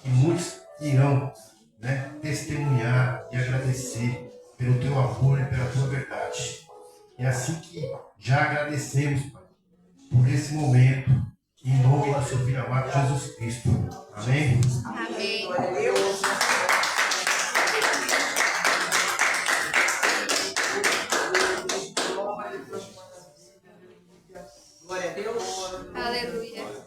que muitos irão, né, testemunhar e agradecer pelo teu amor e pela tua verdade. É assim que já agradecemos, Pai, por esse momento, em nome do seu Filho amado Jesus Cristo. Amém? Amém. Glória a Deus. Glória a Deus. Aleluia.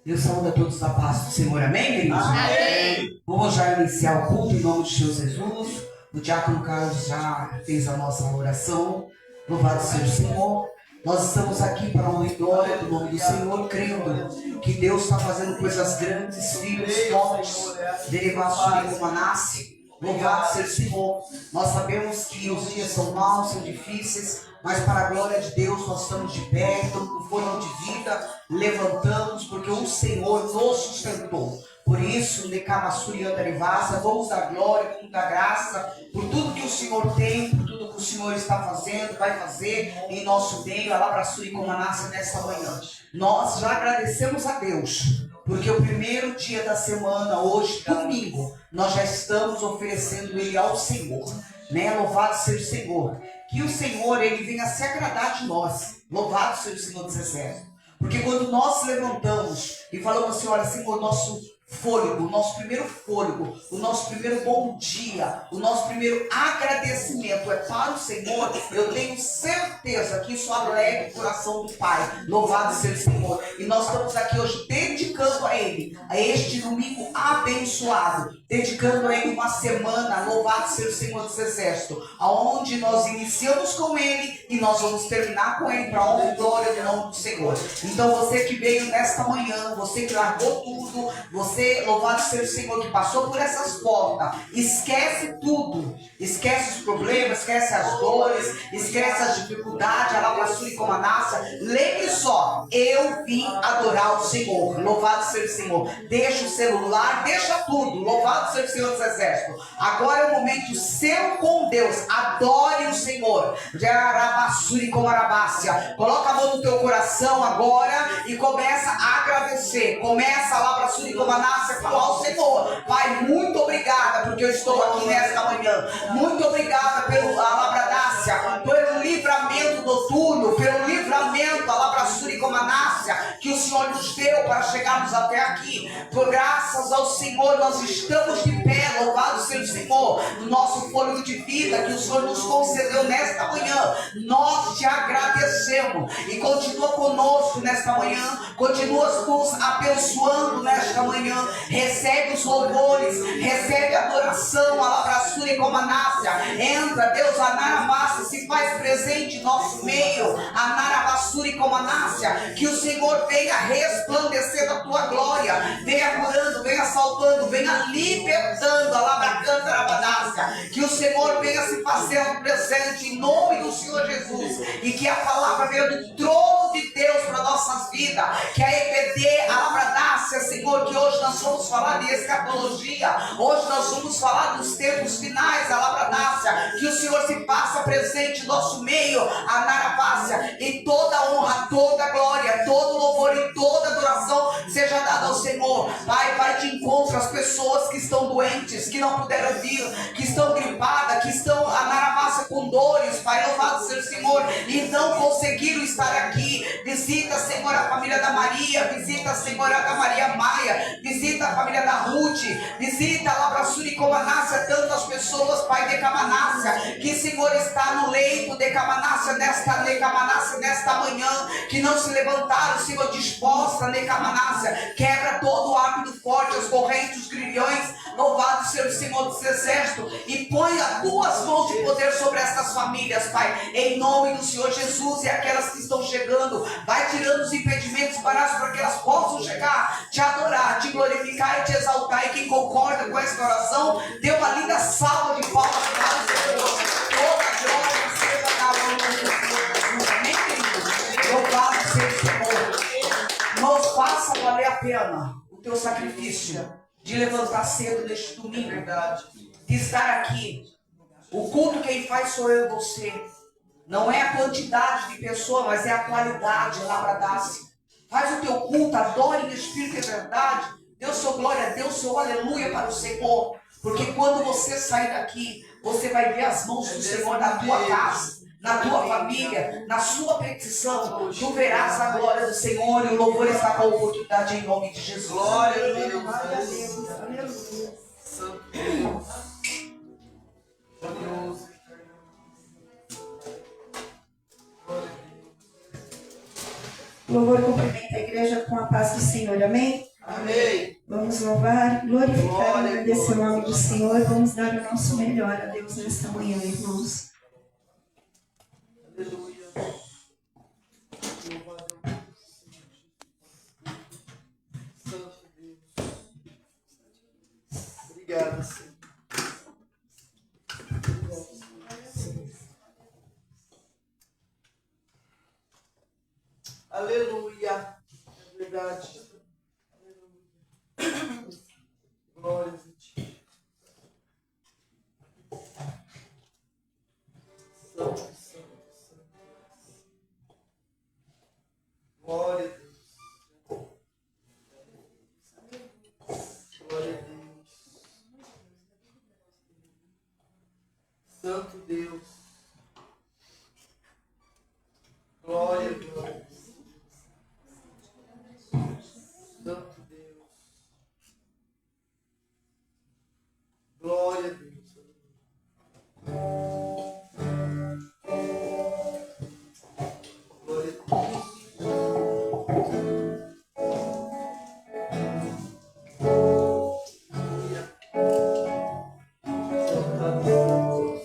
Deus saúde a todos da paz do Senhor. Amém, queridos? Amém. Vamos já iniciar o culto em nome de Senhor Jesus. O diácono Carlos já fez a nossa oração. Louvado seja o Senhor. Nós estamos aqui para a honra e glória do nome do Senhor, crendo que Deus está fazendo coisas grandes, filhos fortes, derivações como nasce. Louvado seja o Senhor. Nós sabemos que os dias são maus, são difíceis, mas para a glória de Deus nós estamos de pé, estamos com fôlego de vida, levantamos, porque o Senhor nos sustentou. Por isso, Necamassuri Andarivasa, vamos dar glória, vamos dar graça por tudo que o Senhor tem, por tudo que o Senhor está fazendo, vai fazer em nosso meio, Alabrassuri Comanassa, nesta manhã. Nós já agradecemos a Deus, porque o primeiro dia da semana, hoje, domingo, nós já estamos oferecendo ele ao Senhor, né? Louvado seja o Senhor. Que o Senhor, ele venha se agradar de nós. Louvado seja o Senhor dos Exércitos. Porque quando nós levantamos e falamos assim, olha, Senhor, nosso fôlego, o nosso primeiro fôlego, o nosso primeiro bom dia, o nosso primeiro agradecimento é para o Senhor, eu tenho certeza que isso alegra o coração do Pai. Louvado seja o Senhor. E nós estamos aqui hoje dedicando a Ele, a este domingo abençoado, dedicando a Ele uma semana, louvado seja o Senhor dos Exércitos, aonde nós iniciamos com Ele e nós vamos terminar com Ele para a honra e glória do nome do Senhor. Então você que veio nesta manhã, você que largou tudo, você, louvado seja o Senhor, que passou por essas portas, esquece tudo, esquece os problemas, esquece as dores, esquece as dificuldades, alabaçuri como a naça. Lembre só, eu vim adorar o Senhor, louvado seja o Senhor. Deixa o celular, deixa tudo, louvado seja o Senhor dos Exércitos. Agora é o momento seu com Deus, adore o Senhor. Coloca a mão no teu coração agora e começa a agradecer, começa a alabaçuri como a naça, falar ao Senhor: Pai, muito obrigada porque eu estou aqui nesta manhã, muito obrigada pelo alabradácia, pelo livramento do túnel, pelo livramento alabraçuri como a naça que o Senhor nos deu para chegarmos até aqui. Por graças ao Senhor nós estamos de pé, louvado seja o Senhor, no nosso fôlego de vida que o Senhor nos concedeu nesta manhã. Nós te agradecemos e continua conosco nesta manhã, continua nos abençoando nesta manhã. Recebe os louvores, recebe a adoração, alabraçura e comanácia. Entra, Deus, a Naramassa se faz presente em nosso meio, a Narabassura e comanácia. Que o Senhor venha resplandecer a tua glória, venha curando, venha salvando, venha libertando, alabracanta rabadácia. Que o Senhor venha se fazendo presente em nome do Senhor Jesus, e que a palavra venha do trono de Deus para nossas vidas. Que a EPD, alabradácia, Senhor, que hoje nós vamos falar de escatologia, hoje nós vamos falar dos tempos finais, alabradácia. Que o Senhor se faça presente em nosso meio, a Naravácia, e toda honra, toda glória, todo louvor e toda adoração seja dada ao Senhor. Pai, vai de encontro às pessoas que estão doentes, que não puderam vir, que estão gripadas, que estão a Naravácia com dores, Pai, louvado seja o Senhor, e não conseguiram estar aqui. Visita, Senhor, a família da Maria, visita, Senhor, a da Maria Maia, visita a família da Ruth, visita a Labraçuri e Comanácia, tantas pessoas, Pai, de Camanácia, que, Senhor, está no leito de Camanácia nesta manhã, que não se levantaram, Senhor, disposta, de Camanácia. Quebra todo o hábito forte, as correntes, os grilhões, louvado seja o Senhor dos Exércitos, e põe as tuas mãos de poder sobre estas famílias, Pai, em nome do Senhor Jesus. E aquelas que estão chegando, vai tirando os impedimentos para que elas possam chegar, te adorar, te glorificar e te exaltar. E quem concorda com esta oração, dê uma linda salva de palmas para o Senhor. Toda a glória seja dada ao nome do Senhor Jesus. Amém, querido? Louvado seja o Senhor. Irmãos, faça valer a pena o teu sacrifício de levantar cedo neste domingo, de estar aqui. O culto quem faz sou eu e você. Não é a quantidade de pessoas, mas é a qualidade, labradasse. Faz o teu culto, adore em espírito e verdade. Dê sua glória a Deus seu aleluia para o Senhor. Porque quando você sair daqui, você vai ver as mãos do Senhor na tua casa, na tua família, na sua petição. Tu verás a glória do Senhor e o louvor está com a oportunidade em nome de Jesus. Glória a Deus. Glória a Deus. Aleluia. Santo Deus. Glorioso. Louvor cumprimenta a igreja com a paz do Senhor, amém? Amém. Vamos louvar, glorificar Glória, e agradecer o glória. nome do Senhor. Vamos dar o nosso melhor a Deus nesta manhã, irmãos. Aleluia. Louvado é o Santo Deus. Obrigado, Senhor. Aleluia. É verdade. Aleluia. Glória a ti. Santo, santo, santo. Glória a Deus. Glória a Deus. Santo Deus. Glória a Deus. Santo Deus. Glória a Deus. Glória a Deus.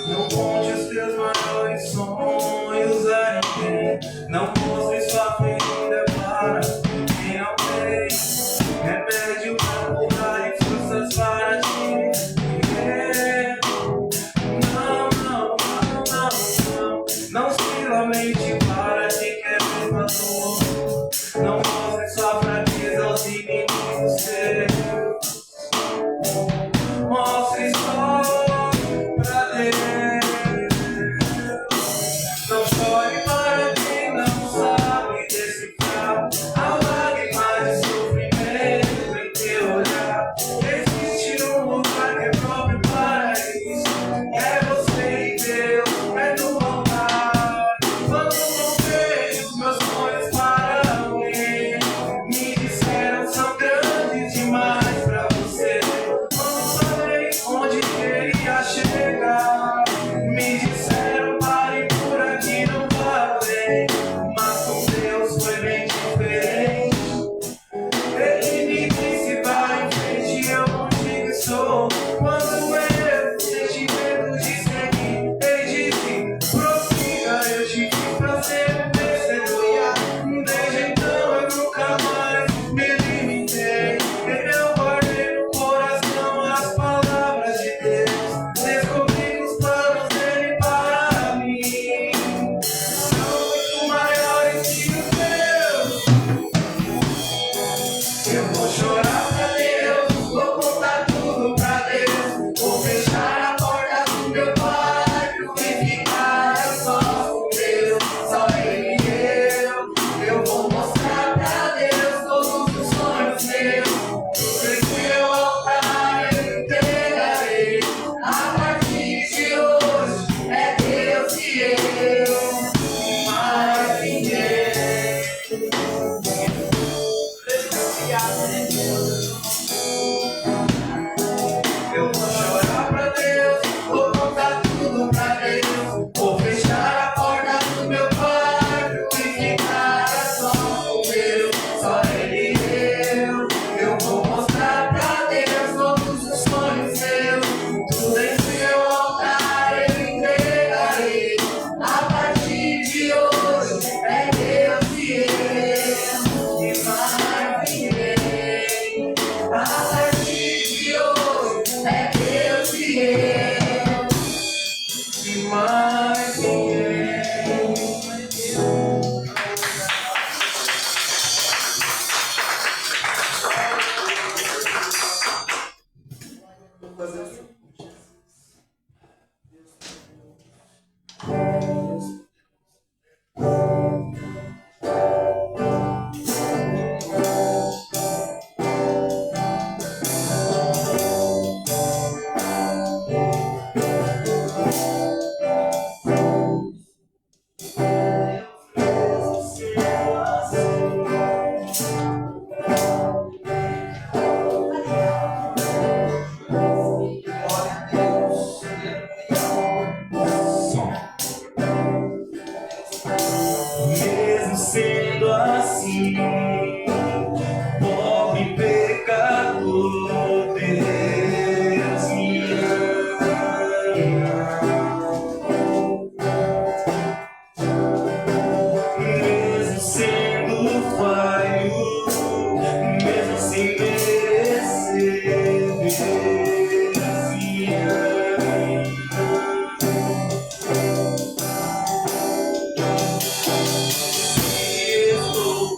Não conte os teus maiores sonhos a ninguém. Não mostre sua ferida para quem não tem remédio para curar e forças para te viver. Não, não, não, não, não. Não se lamente para quem quer ver a dor. Não mostre sua fraqueza aos inimigos seus. Mostre só pra Deus. Não chore para quem não sabe decifrar a lágrima de sofrimento em teu olhar. Existe um lugar que é próprio para isso. É você e Deus, é no altar. assim, pobre pecador, Deus me ama. Mesmo sendo falho, mesmo sem merecer, Deus me ama. Se estou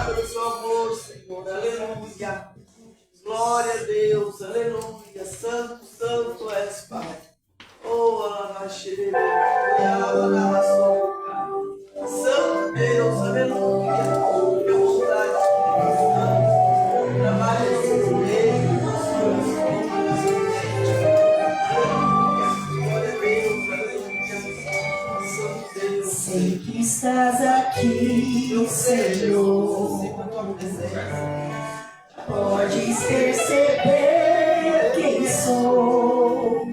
obrigado pelo seu amor, Senhor. Aleluia. Glória a Deus. Aleluia. Santo, santo és, Pai. Oh, alabaxerê. Santo Deus. Aleluia. Fica à vontade. Trabalhe no seu meio. Glória a Deus. Aleluia. Santo Deus. Sei que estás aqui, Senhor. Podes perceber quem sou.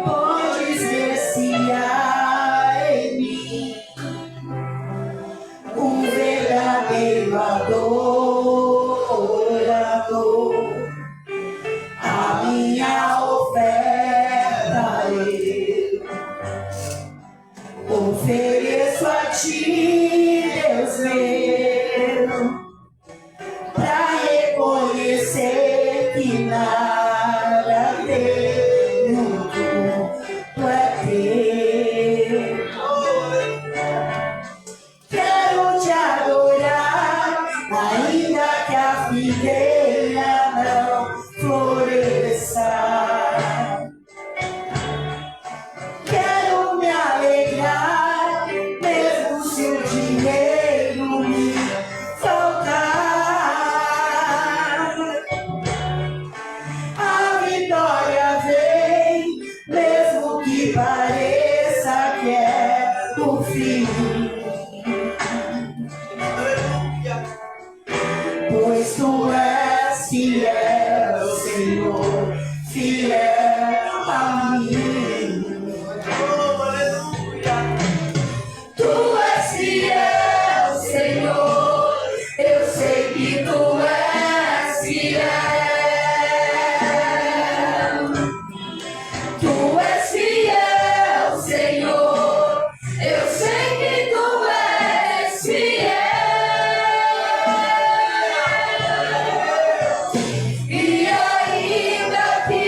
Podes ver se há em mim um verdadeiro adorador. A minha oferta eu ofereço a ti, Deus meu, pra reconhecer que nada tenho, tu é teu. Quero te adorar, ainda que a figueira não floresça. Quero me alegrar, mesmo se o dinheiro me faltar. A vitória vem, mesmo que pareça que é o fim. Pois tu és fiel, Senhor, fiel a mim. Tu és fiel, Senhor, eu sei que tu és fiel. Tu és fiel, Senhor, eu sei que tu és fiel. E ainda que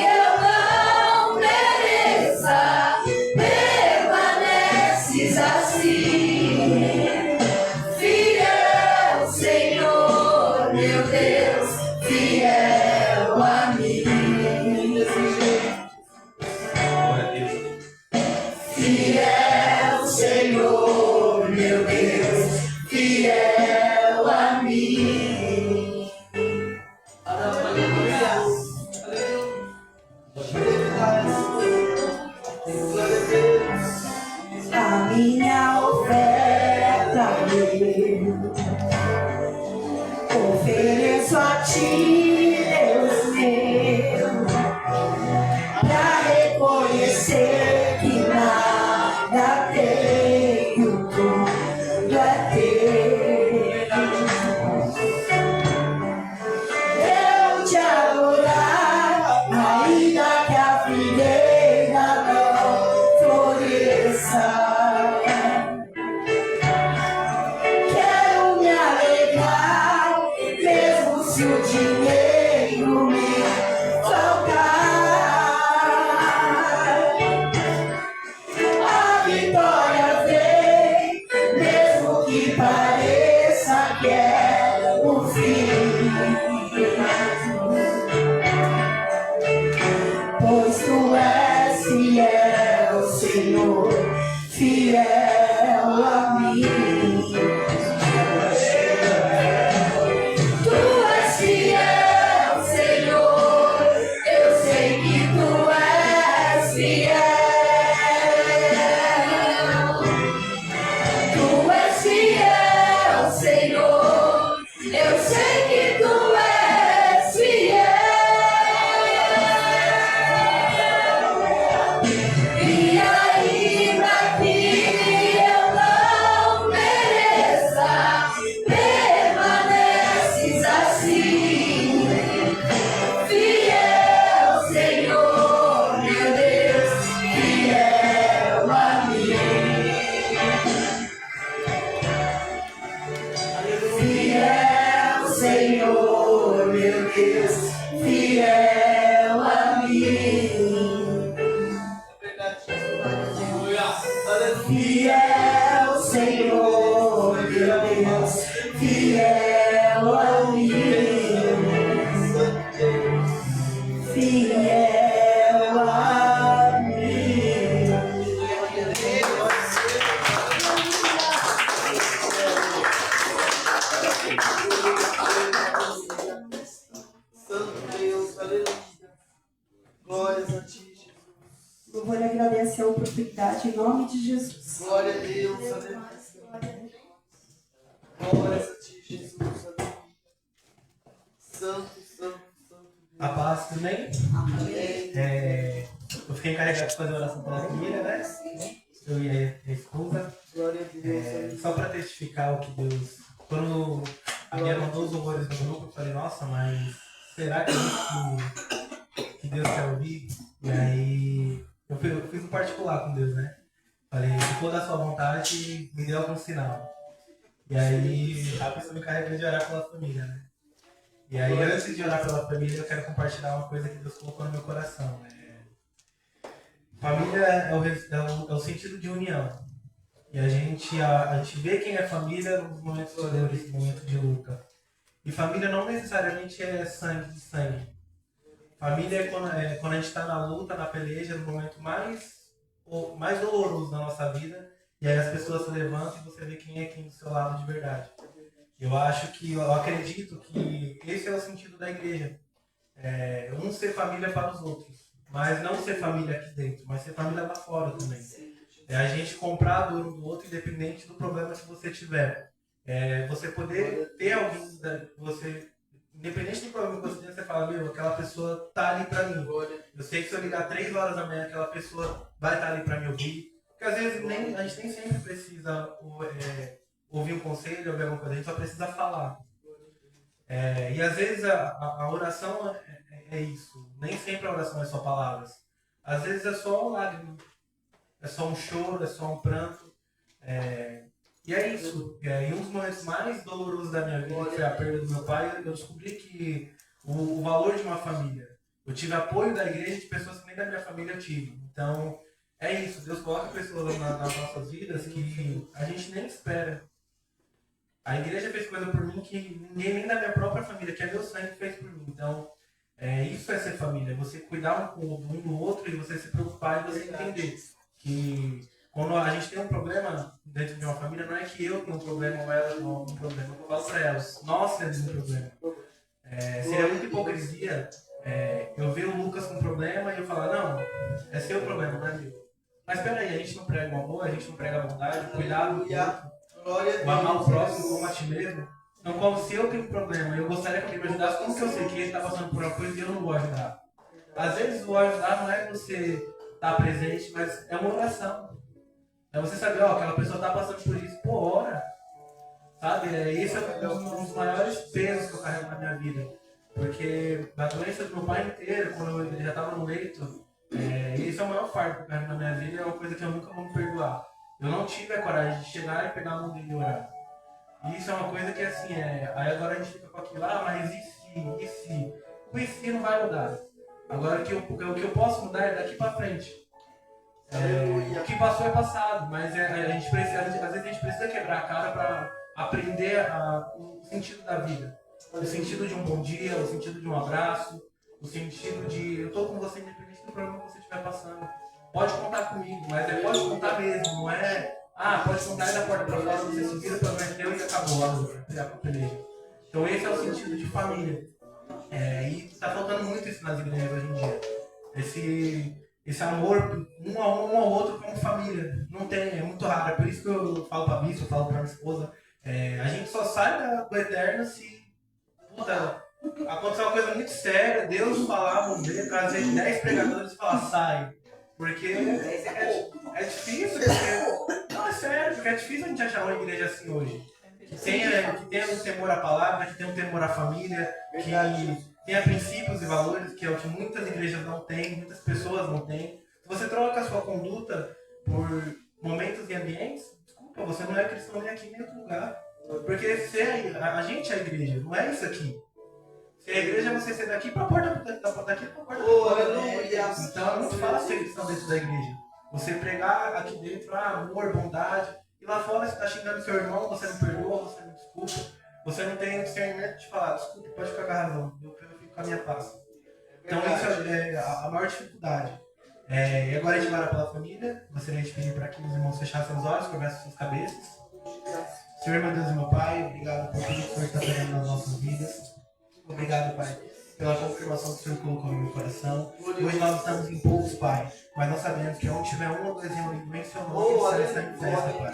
eu não mereça, permaneces assim. Fiel, Senhor, meu Deus, fiel a mim. Fiel, Senhor, meu Deus, fiel a mim. Aleluia. Glória a Deus. A minha oferta eu ofereço a ti, Deus meu, pra reconhecer que nada tenho, tudo é teu. Eu te adorar, ainda que a figueira não floresça. Quero me alegrar, mesmo se o dinheiro me faltar. A vitória vem, mesmo que pareça que é o fim. Pois tu és fiel, Senhor, fiel a mim. Tu és fiel, Senhor, eu sei que tu és fiel. Tu és fiel, prosperidade, em nome de Jesus. Glória a Deus, aleluia. Glória a ti, Jesus, aleluia. Santo, santo, santo Deus. A paz, tudo bem? Amém. Eu fiquei encarregado de fazer oração pela família, né? Eu e a esposa. Glória a Deus, aleluia. Só para testificar o que Deus. Quando a minha mandou os louvores no grupo, eu falei, nossa, mas será que é isso que Deus quer ouvir? E aí eu fiz um particular com Deus, né? Falei, se for da sua vontade, me dê algum sinal. E aí a pessoa me carregou de orar pela família, né? E aí antes de orar pela família, eu quero compartilhar uma coisa que Deus colocou no meu coração, né? Família é o sentido de união. E a gente vê quem é família nos momentos de dores, no momento de luta. E família não necessariamente é sangue de sangue. Família é quando a gente está na luta, na peleja, no momento mais doloroso da nossa vida. E aí as pessoas se levantam e você vê quem é quem do seu lado de verdade. Eu acredito que esse é o sentido da igreja. Um ser família para os outros. Mas não ser família aqui dentro, mas ser família lá fora também. É a gente comprar a dor um do outro, independente do problema que você tiver. Você poder ter alguém, independente do problema que você tem, você fala, meu, aquela pessoa tá ali pra mim. Eu sei que se eu ligar 3 horas da manhã, aquela pessoa vai estar ali pra me ouvir. Porque às vezes a gente nem sempre precisa ouvir um conselho, ouvir alguma coisa, a gente só precisa falar. E às vezes a oração é isso. Nem sempre a oração é só palavras. Às vezes é só uma lágrima. É só um choro, é só um pranto. E é isso. Em um dos momentos mais dolorosos da minha vida, que foi a perda do meu pai, eu descobri que o valor de uma família. Eu tive apoio da igreja de pessoas que nem da minha família eu tive. Então, é isso. Deus coloca pessoas nas nossas vidas que a gente nem espera. A igreja fez coisa por mim que ninguém nem da minha própria família, que é meu sangue, fez por mim. Então, isso é ser família. Você cuidar um do outro e você se preocupar e você entender que quando a gente tem um problema dentro de uma família, não é que eu tenho um problema ou ela tem um problema. Eu falo pra elas, nós temos um problema. Seria muita hipocrisia eu ver o Lucas com um problema e eu falar, não, é seu problema, não é meu. Mas peraí, a gente não prega o amor, a gente não prega a bondade, cuidado do outro. O amar o próximo como a ti mesmo. Então, como se eu tenho um problema e eu gostaria que alguém me ajudasse, como que eu sei que ele está passando por uma coisa e eu não vou ajudar? Às vezes o ajudar não é você estar presente, mas é uma oração. É você saber, aquela pessoa está passando por isso, ora. Sabe? Esse é um dos maiores pesos que eu carrego na minha vida. Porque da doença do meu pai inteiro, quando ele já estava no leito, esse é o maior fardo que eu carrego na minha vida e é uma coisa que eu nunca vou me perdoar. Eu não tive a coragem de chegar e pegar a mão dele e orar. E isso é uma coisa que assim, aí agora a gente fica com aquilo, mas e se? O e se não vai mudar. Agora o que eu posso mudar é daqui pra frente. O que passou é passado, mas às vezes a gente precisa quebrar a cara para aprender o sentido da vida. O sentido de um bom dia, o sentido de um abraço, o sentido de eu tô com você independente do problema que você estiver passando. Pode contar comigo, mas pode contar mesmo, não pode contar aí da porta pra fora, você se vira pra ver Deus e acabou a peleja. Então esse é o sentido de família. E tá faltando muito isso nas igrejas hoje em dia. Esse amor um ao outro como família. Não tem, é muito raro. É por isso que eu falo pra Bíblia, eu falo pra minha esposa. A gente só sai do eterno se acontecer uma coisa muito séria, Deus falar, vamos ver, trazer 10 pregadores e falar, sai. Porque é difícil, não, é sério, porque é difícil a gente achar uma igreja assim hoje. Que tenha um temor à palavra, que tenha um temor à família, que tenha princípios e valores, que é o que muitas igrejas não têm, muitas pessoas não têm. Se você troca a sua conduta por momentos e ambientes, desculpa, você não é cristão nem aqui nem em outro lugar. Porque a gente é a igreja, não é isso aqui. Se a igreja é você ser daqui pra porta, daqui pra porta. Então é muito fácil ser cristão dentro da igreja. Você pregar aqui dentro, amor, bondade, e lá fora você está xingando seu irmão, você não perdoa, você não desculpa, você não tem o discernimento de falar, desculpa, pode ficar com a razão, eu fico com a minha paz. Então isso é a maior dificuldade. E agora a gente vai pela família, gostaria de pedir para que os irmãos fechassem os olhos, conversem suas cabeças. Senhor, meu Deus e meu Pai, obrigado por tudo que o Senhor está fazendo nas nossas vidas. Obrigado, Pai. pela confirmação que o Senhor colocou no meu coração. Hoje nós estamos em poucos, Pai, mas nós sabemos que onde tiver um ou dois reunidos em seu nome, o Senhor está em festa, Pai.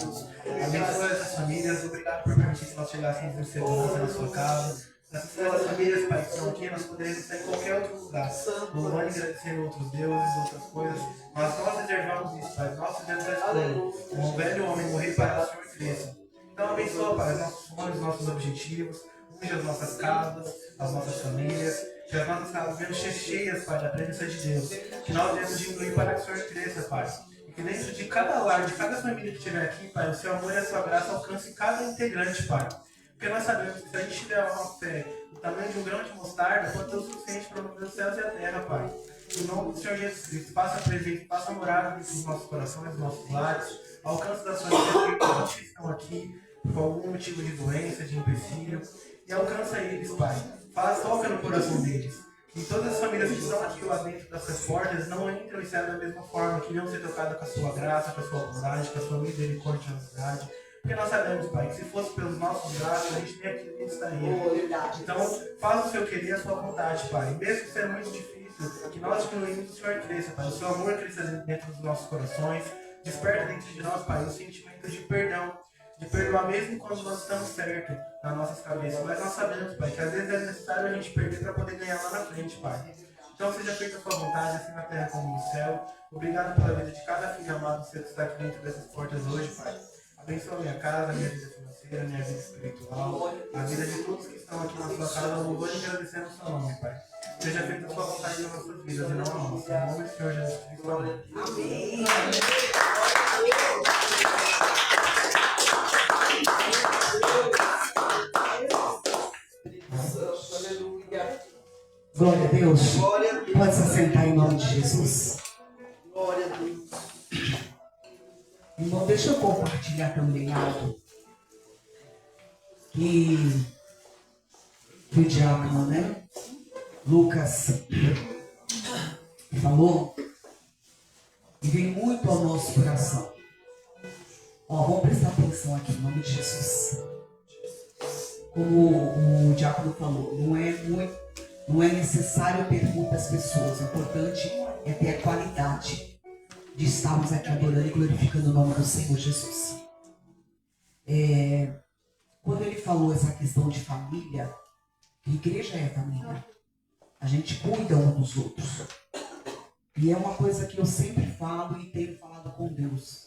Abençoe essas famílias, obrigado por permitir que nós chegássemos em segurança na sua casa. Essas famílias, Pai, que estão aqui, nós poderíamos estar em qualquer outro lugar, louvando e agradecendo outros deuses, outras coisas, mas nós reservamos isso, Pai, nós fizemos a escolha, um velho homem morrer para que o Senhor cresça. Então abençoa, Pai, os nossos sonhos, os nossos objetivos, unge as nossas casas, as nossas famílias, que as nossas casas venham cheias, Pai, da presença de Deus, que nós venhamos diminuir para que o Senhor cresça, Pai. E que dentro de cada lar, de cada família que estiver aqui, Pai, o seu amor e a sua graça alcance cada integrante, Pai. Porque nós sabemos que se a gente tiver uma fé do tamanho de um grão de mostarda, pode ser o suficiente para mover os céus e a terra, Pai. Em nome do Senhor Jesus Cristo, faça presente, faça morada nos nossos corações, nos nossos lares, alcance das famílias que estão aqui por algum motivo de doença, de empecilho, e alcança eles, Pai. Toca no coração deles. Que todas as famílias que estão aqui lá dentro dessas portas não entram e saiam da mesma forma, que venham ser tocadas com a sua graça, com a sua bondade, com a sua misericórdia e amizade. Porque nós sabemos, Pai, que se fosse pelos nossos braços, a gente nem aqui estaria. Então, faça o seu querer, a sua vontade, Pai. Mesmo que seja muito difícil, que nós diminuímos, o Senhor cresça, Pai. O seu amor cresça dentro dos nossos corações. Desperta dentro de nós, Pai, o sentimento de perdão. De perdoar mesmo quando nós estamos certos nas nossas cabeças. Mas nós sabemos, Pai, que às vezes é necessário a gente perder para poder ganhar lá na frente, Pai. Então seja feita a sua vontade, assim na terra como no céu. Obrigado pela vida de cada filho amado seu que está aqui dentro dessas portas hoje, Pai. Abençoa a minha casa, a minha vida financeira, a minha vida espiritual, a vida de todos que estão aqui na sua casa, louvando e agradecendo o seu nome, Pai. Seja feita a sua vontade nas nossas vidas e não a nossa. Em nome do Senhor Jesus Cristo. Amém. Glória a Deus. Glória a Deus. Pode se assentar em nome de Jesus. Glória a Deus. Irmão, deixa eu compartilhar também algo que o diácono, né? Lucas falou e vem muito ao nosso coração. Ó, vamos prestar atenção aqui em nome de Jesus. Como o diácono falou, não é necessário ter muitas pessoas. O importante é ter a qualidade de estarmos aqui adorando e glorificando o nome do Senhor Jesus. Quando ele falou essa questão de família, que igreja é família? A gente cuida um dos outros. E é uma coisa que eu sempre falo e tenho falado com Deus.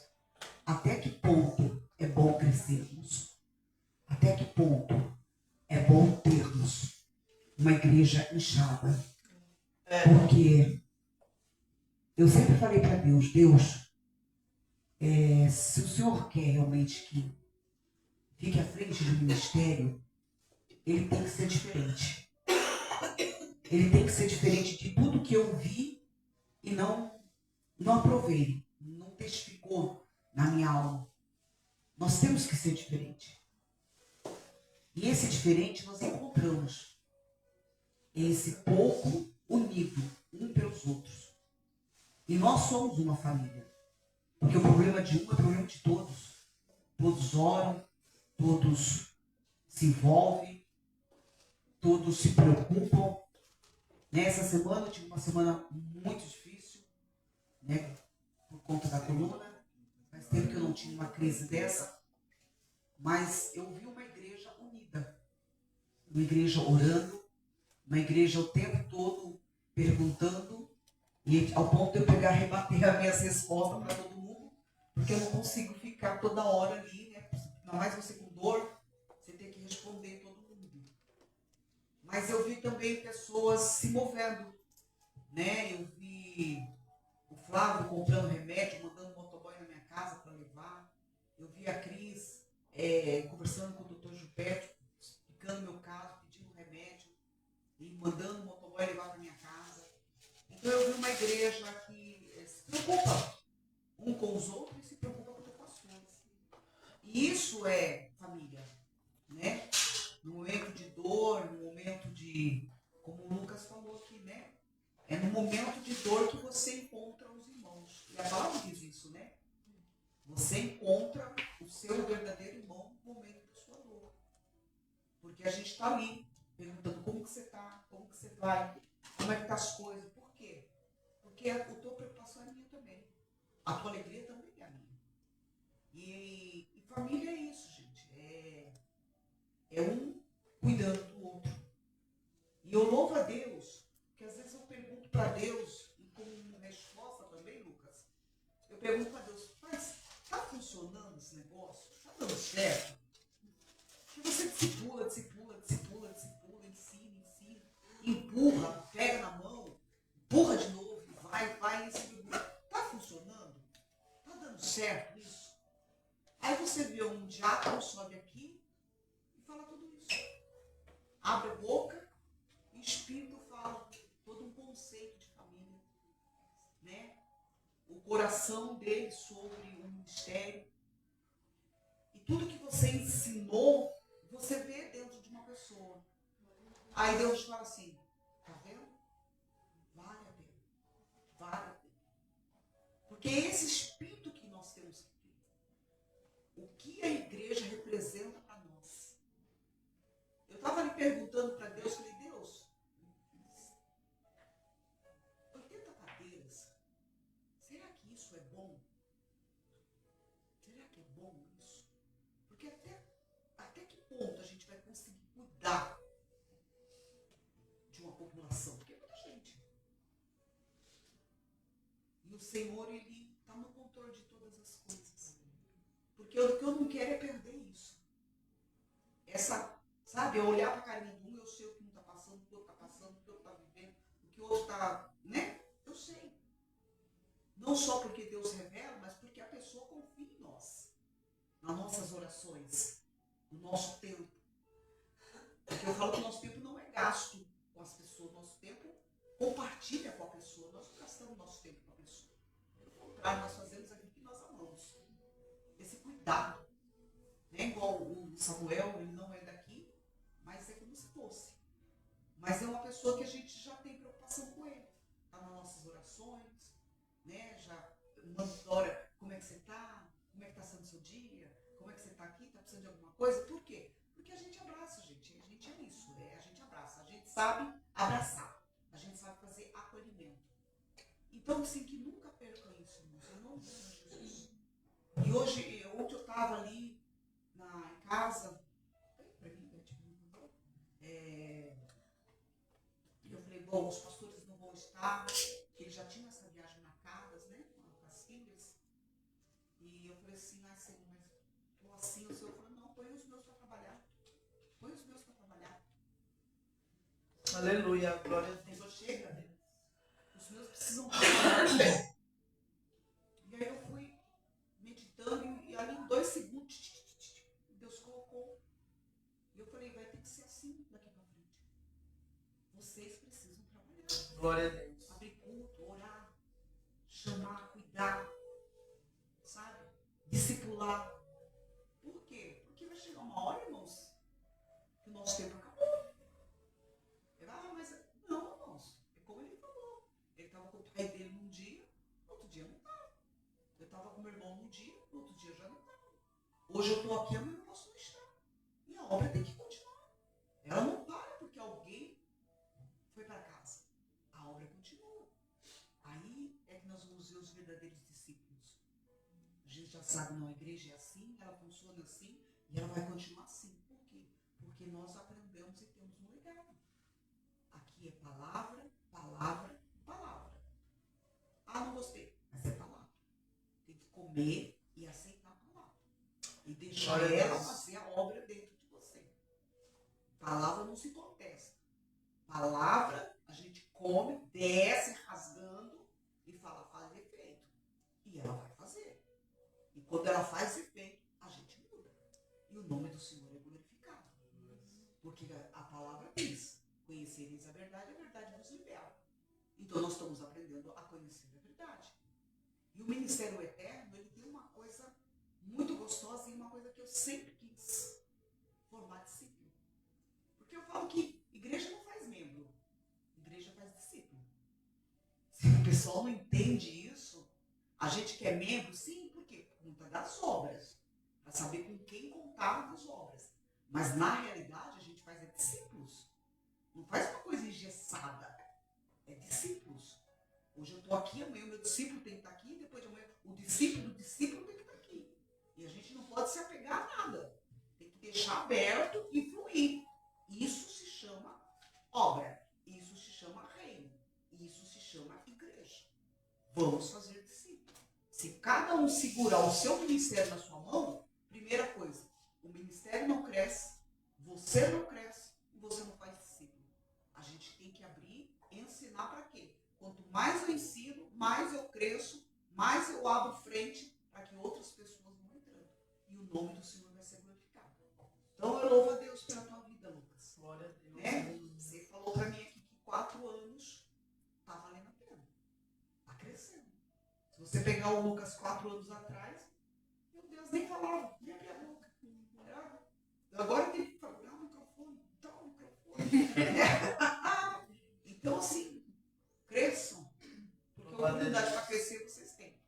Até que ponto é bom crescermos? Até que ponto é bom termos uma igreja inchada? Porque eu sempre falei para Deus, se o Senhor quer realmente que fique à frente do ministério, ele tem que ser diferente. Ele tem que ser diferente de tudo que eu vi e não aprovei, não testificou na minha alma. Nós temos que ser diferente. E esse diferente nós encontramos. Esse pouco unido um pelos outros. E nós somos uma família. Porque o problema de um é o problema de todos. Todos oram, todos se envolvem, todos se preocupam. Nessa semana eu tive uma semana muito difícil, né? Por conta da coluna. Faz tempo que eu não tinha uma crise dessa. Mas eu vi uma igreja unida. Uma igreja orando. Uma igreja o tempo todo perguntando. E ao ponto de eu pegar e rebater as minhas respostas para todo mundo. Porque eu não consigo ficar toda hora ali, né? Ainda mais você com dor. Você tem que responder todo mundo. Mas eu vi também pessoas se movendo. Né? Eu vi o Flávio comprando remédio, mandando motoboy na minha casa para levar. Eu vi a Cris conversando com o Dr. Gilberto, explicando meu caso, pedindo remédio e mandando o motoboy levar para minha casa. Então eu vi uma igreja que se preocupa um com os outros e se preocupa com as suas. E isso é família, né? No momento de dor, no momento de, como o Lucas falou aqui, né? É no momento de dor que você encontra os irmãos. E a palavra diz isso, né? Você encontra o seu verdadeiro irmão no momento da sua dor. Porque a gente está ali perguntando como que você tá? Como que você vai? Como é que tá as coisas? Por quê? Porque a tua preocupação é minha também. A tua alegria também é minha. E família é isso, gente. É um cuidando do outro. E eu louvo a Deus, porque às vezes eu pergunto para Deus, e como resposta também, Lucas, eu pergunto para Deus, mas tá funcionando esse negócio? Tá dando certo? Que você discipula, ensina, empurra, pega na mão, empurra de novo, vai, tá funcionando? Tá dando certo isso? Aí você vê um diácono, sobe aqui e fala tudo isso. Abre a boca e o Espírito fala todo um conceito de família, né? O coração dele sobre o ministério. E tudo que você ensinou, você vê dentro de uma pessoa. Aí Deus fala assim, tá vendo? Vale a pena. Vale a pena. Porque é esse espírito que nós temos que ter. O que a igreja representa para nós. Eu estava ali perguntando para Deus, falei, Deus, 80 cadeiras, será que isso é bom? Será que é bom isso? Porque até que ponto a gente vai conseguir cuidar de uma população? Porque é muita gente. E o Senhor, Ele está no controle de todas as coisas. Porque o que eu não quero é perder isso. Sabe, eu olhar para a carinha do um, eu sei o que um está passando, o que o outro está passando, o que o outro está vivendo, o que o outro está, né? Eu sei. Não só porque Deus revela, mas porque a pessoa confia em nós. Nas nossas orações, no nosso tempo. Porque eu falo que o nosso tempo não é gasto com as pessoas, nosso tempo compartilha com a pessoa, nós não gastamos nosso tempo com a pessoa. Pelo contrário, nós fazemos aquilo que nós amamos. Esse cuidado. Né? Igual o Samuel, ele não é daqui, mas é como se fosse. Mas é uma pessoa que a gente já tem preocupação com ele. Está nas nossas orações, né? Já monitora como é que você está, como é que está sendo o seu dia, como é que você está aqui, está precisando de alguma coisa. Por quê? Porque a gente abraça, gente. A gente é isso, a gente abraça. A gente sabe abraçar. A gente sabe fazer acolhimento. Então, assim, que nunca perca isso, irmãos. Em nome de Jesus. E ontem eu estava ali em casa, para mim, eu falei, bom, os pastores não vão estar, eles já tinham essa viagem marcadas, né, com as filhas. E eu falei assim, Senhor, mas estou assim, o Senhor falou, não, põe os meus para trabalhar. Põe os meus para trabalhar. Aleluia, glória a Deus. Senhor, chega. Os meus precisam trabalhar. E aí eu fui meditando e ali em 2 segundos, Deus colocou. E eu falei, vai ter que ser assim daqui para frente. Vocês precisam trabalhar. Glória a Deus. Abrir culto, orar, chamar, cuidar, sabe? Discipular. Por quê? Porque vai chegar uma hora, irmãos, que o nosso tempo acabou. Mas não, irmãos. É como ele falou. Ele estava com o pai dele num dia, no outro dia não estava. Eu estava com meu irmão num dia, no outro dia já não estava. Hoje eu estou aqui, amanhã eu posso não estar. E a obra tem que continuar. Ela não para porque alguém foi para casa. A obra continua. Aí é que nós vamos ver os verdadeiros discípulos. A gente já sabe, não, a igreja é assim, ela funciona assim e ela vai continuar assim. Por quê? Porque nós aprendemos e temos um legado. Aqui é palavra, palavra, palavra. Ah, não gostei, mas é palavra. Tem que comer e aceitar a palavra. E deixar ela fazer a obra dentro de você. Palavra não se contesta. Palavra, a gente come, desce rasgando e fala, faz efeito. E ela vai fazer. E quando ela faz efeito, a gente muda. E o nome do Senhor é glorificado. Porque a palavra diz, conhecereis a verdade vos liberta. Então nós estamos aprendendo a conhecer a verdade. E o Ministério Eterno, ele tem uma coisa muito gostosa e uma coisa que eu sempre quis, formar discípulo. Porque eu falo que igreja não faz membro, igreja faz discípulo. Se o pessoal não entende isso, a gente quer membro, sim, por quê? Por conta das obras, para saber com quem contar nas obras. Mas na realidade a gente faz discípulos. Não faz uma coisa engessada. É discípulos. Hoje eu estou aqui, amanhã o meu discípulo tem que estar aqui, depois de amanhã o discípulo do discípulo tem que estar aqui. E a gente não pode se apegar a nada. Tem que deixar aberto e fluir. Isso se chama obra. Isso se chama reino. Isso se chama igreja. Vamos fazer discípulos. Se cada um segurar o seu ministério na sua mão, primeira coisa, o ministério não cresce, você não cresce e você não faz discípulo. A gente tem que abrir e ensinar para quê? Quanto mais eu ensino, mais eu cresço, mais eu abro frente para que outras pessoas vão entrando. E o nome do Senhor vai ser glorificado. Então eu louvo a Deus pela tua vida, Lucas. Glória a Deus. Né? Você falou para mim aqui que 4 anos está valendo a pena. Está crescendo. Se você pegar o Lucas 4 anos atrás, meu Deus, nem falava, nem abria a boca. Agora tem que falar, dá o microfone, dá o microfone. Então, assim, cresçam. Porque a oportunidade para crescer vocês têm.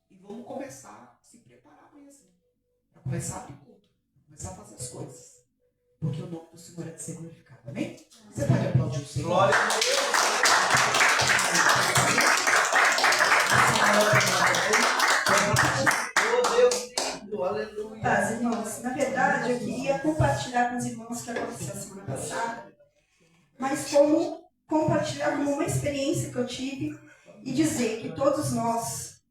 E vamos começar a se preparar para isso. Para começar a abrir culto. Começar a fazer as coisas. Porque o nome do Senhor é de ser glorificado. Amém? Você pode aplaudir o Senhor? Glória a Deus. Oh, Deus lindo, aleluia. Paz, irmãos. Na verdade, eu queria compartilhar com os irmãos o que aconteceu a semana passada, mas como compartilhar como uma experiência que eu tive e dizer que todos nós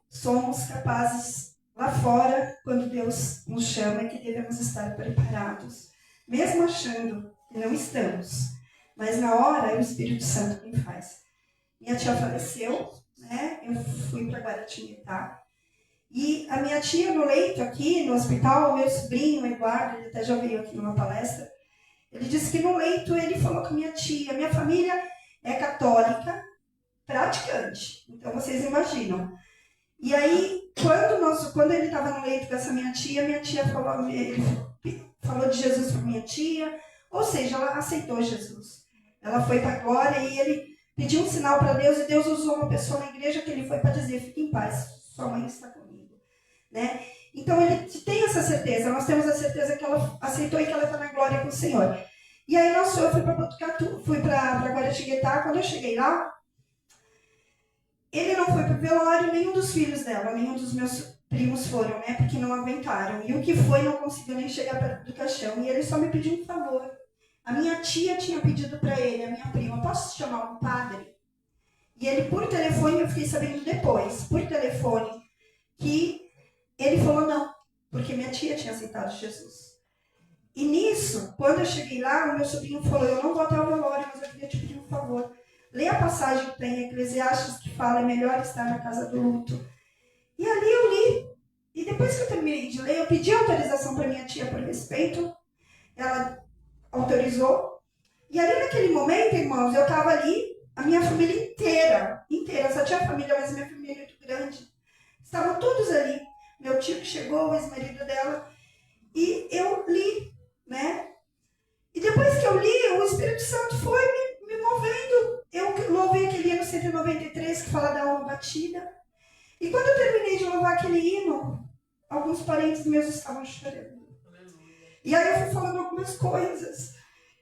somos capazes lá fora, quando Deus nos chama, e que devemos estar preparados, mesmo achando que não estamos, mas na hora é o Espírito Santo quem faz. Minha tia faleceu, né? Eu fui para Guaratinguetá. E a minha tia no leito aqui, no hospital, o meu sobrinho, Eduardo, ele até já veio aqui numa palestra, ele disse que no leito ele falou com a minha tia, minha família é católica, praticante. Então vocês imaginam. E aí, quando ele estava no leito com essa minha tia falou, ele falou de Jesus para minha tia, ou seja, ela aceitou Jesus. Ela foi para a glória e ele pediu um sinal para Deus e Deus usou uma pessoa na igreja que ele foi para dizer, fique em paz, sua mãe está comigo. Né? Então ele tem essa certeza, nós temos a certeza que ela aceitou e que ela está na glória com o Senhor. E aí eu fui para Botucatu, fui para Guaratinguetá. Quando eu cheguei lá, ele não foi para o velório, nenhum dos filhos dela, nenhum dos meus primos foram, né? Porque não aguentaram. E o que foi não conseguiu nem chegar perto do caixão. E ele só me pediu um favor. A minha tia tinha pedido para ele, a minha prima, posso chamar um padre? E ele, por telefone, eu fiquei sabendo depois, por telefone, que ele falou não, porque minha tia tinha aceitado Jesus. E nisso, quando eu cheguei lá, o meu sobrinho falou, eu não vou até o velório, mas eu queria te pedir um favor. Lê a passagem que tem em Eclesiastes que fala, é melhor estar na casa do luto. E ali eu li. E depois que eu terminei de ler, eu pedi autorização para minha tia por respeito. Ela autorizou. E ali naquele momento, irmãos, eu estava ali, a minha família inteira. Só tinha família, mas minha família é muito grande. Estavam todos ali. Meu tio que chegou, o ex-marido dela. E eu li, né? E depois que eu li, o Espírito Santo foi me movendo. Eu louvei aquele hino 193 que fala da alma batida. E quando eu terminei de louvar aquele hino, alguns parentes meus estavam chorando. E aí eu fui falando algumas coisas.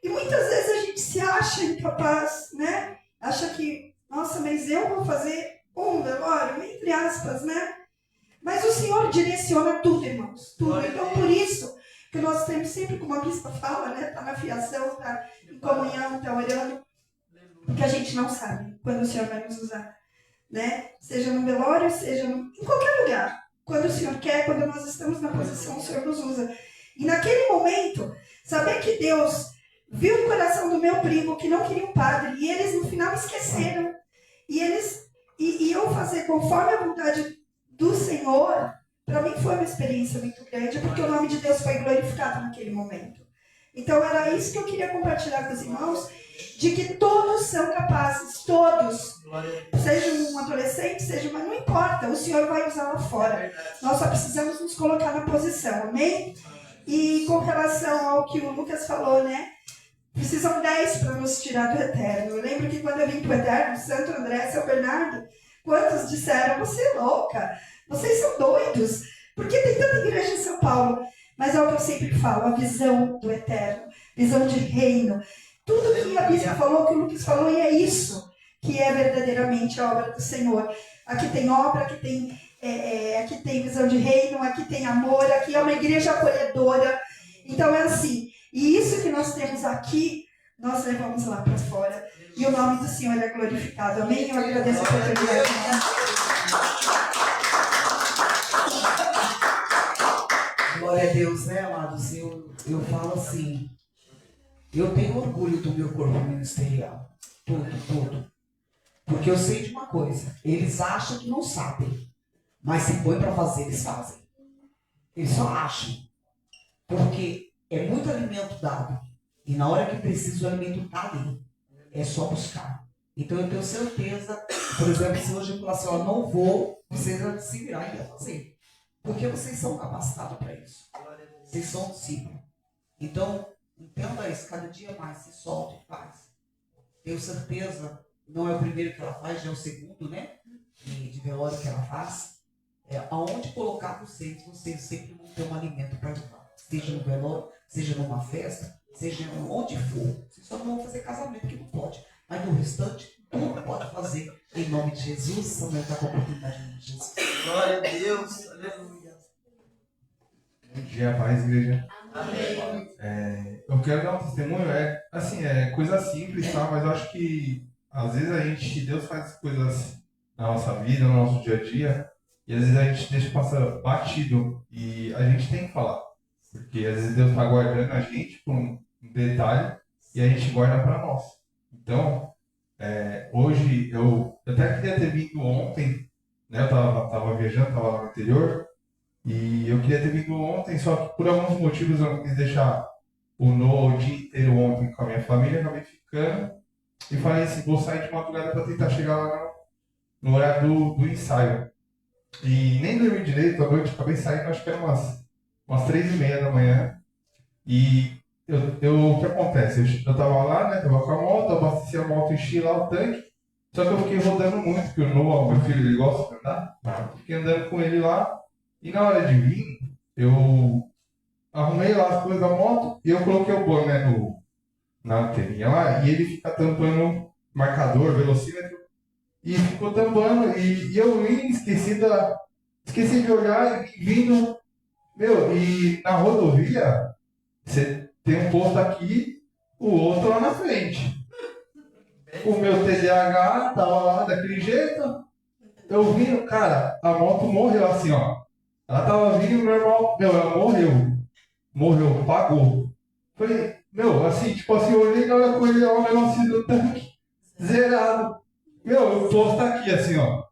E muitas vezes a gente se acha incapaz, né? Acha que, nossa, mas eu vou fazer um velório, entre aspas, né? Mas o Senhor direciona tudo, irmãos. Tudo. Então, por isso que nós temos sempre, como a bispa fala, né? Tá na fiação, tá em comunhão, tá orando. Porque a gente não sabe quando o Senhor vai nos usar, né? Seja no velório, seja em qualquer lugar. Quando o Senhor quer, quando nós estamos na posição, o Senhor nos usa. E naquele momento, saber que Deus viu o coração do meu primo, que não queria um padre, e eles no final esqueceram. E eu fazer conforme a vontade do Senhor, para mim foi uma experiência muito grande, porque o nome de Deus foi glorificado naquele momento. Então era isso que eu queria compartilhar com os irmãos, de que todos são capazes, todos, seja um adolescente, seja uma, não importa, o Senhor vai usar lá fora. Nós só precisamos nos colocar na posição, amém? E com relação ao que o Lucas falou, né? Precisam 10 para nos tirar do eterno. Eu lembro que quando eu vim para o eterno, Santo André, São Bernardo, quantos disseram, você é louca, vocês são doidos, porque tem tanta igreja em São Paulo. Mas é o que eu sempre falo, a visão do eterno, visão de reino. Tudo que a Bíblia falou, que o Lucas falou, e é isso que é verdadeiramente a obra do Senhor. Aqui tem obra, aqui tem visão de reino, aqui tem amor, aqui é uma igreja acolhedora. Então é assim, e isso que nós temos aqui, nós levamos lá para fora. E o nome do Senhor é glorificado. Amém? Eu agradeço a oportunidade. Glória a Deus, né, amados? Eu falo assim, eu tenho orgulho do meu corpo ministerial. Tudo. Porque eu sei de uma coisa, eles acham que não sabem, mas se põe para fazer, eles fazem. Eles só acham. Porque é muito alimento dado. E na hora que precisa, o alimento está ali. É só buscar. Então eu tenho certeza, por exemplo, se hoje eu falar assim, ó, não vou, vocês vão se virar e vão fazer. Porque vocês são capacitados para isso. Vocês são discípulos. Então, entenda isso, cada dia mais se solta e faz. Tenho certeza, não é o primeiro que ela faz, já é o segundo, né? De velório que ela faz. Aonde colocar vocês sempre vão ter um alimento para levar. Seja no velório, seja numa festa, seja onde for. Vocês só não vão fazer casamento, que não pode. Mas no restante, tudo pode fazer. Em nome de Jesus, Samuel está com a oportunidade em nome de Jesus. Glória a Deus. Aleluia. Bom dia, paz, igreja. Amém. Eu quero dar um testemunho, é coisa simples, tá? Mas eu acho que às vezes Deus faz coisas na nossa vida, no nosso dia a dia, e às vezes a gente deixa passar batido, e a gente tem que falar. Porque às vezes Deus está guardando a gente por um detalhe, e a gente guarda para nós. Então, hoje, eu até queria ter vindo ontem, né? Eu tava viajando, tava lá no interior, e eu queria ter vindo ontem, só que por alguns motivos eu não quis deixar o dia inteiro ontem com a minha família, acabei ficando e falei assim, vou sair de madrugada para tentar chegar lá no horário do ensaio. E nem dormi direito, à noite acabei saindo, acho que era umas 3h30 da manhã. E o que acontece? Eu tava lá, né, tava com a moto, abasteci a moto, enchi lá o tanque, só que eu fiquei rodando muito, porque o Noah, meu filho, ele gosta de andar, fiquei andando com ele lá. E na hora de vir, eu arrumei lá as coisas da moto e eu coloquei o boné na anteninha lá e ele fica tampando marcador, velocímetro e ficou tampando e eu esqueci de olhar e vindo, e na rodovia você tem um posto aqui, o outro lá na frente. O meu TDAH tava lá daquele jeito, eu vi, cara, a moto morreu assim, ó. Ela tava vindo normal, ela morreu, pagou. Falei, assim, eu olhei na hora que eu olhei o negócio do tanque, zerado. O posto tá aqui, assim, ó.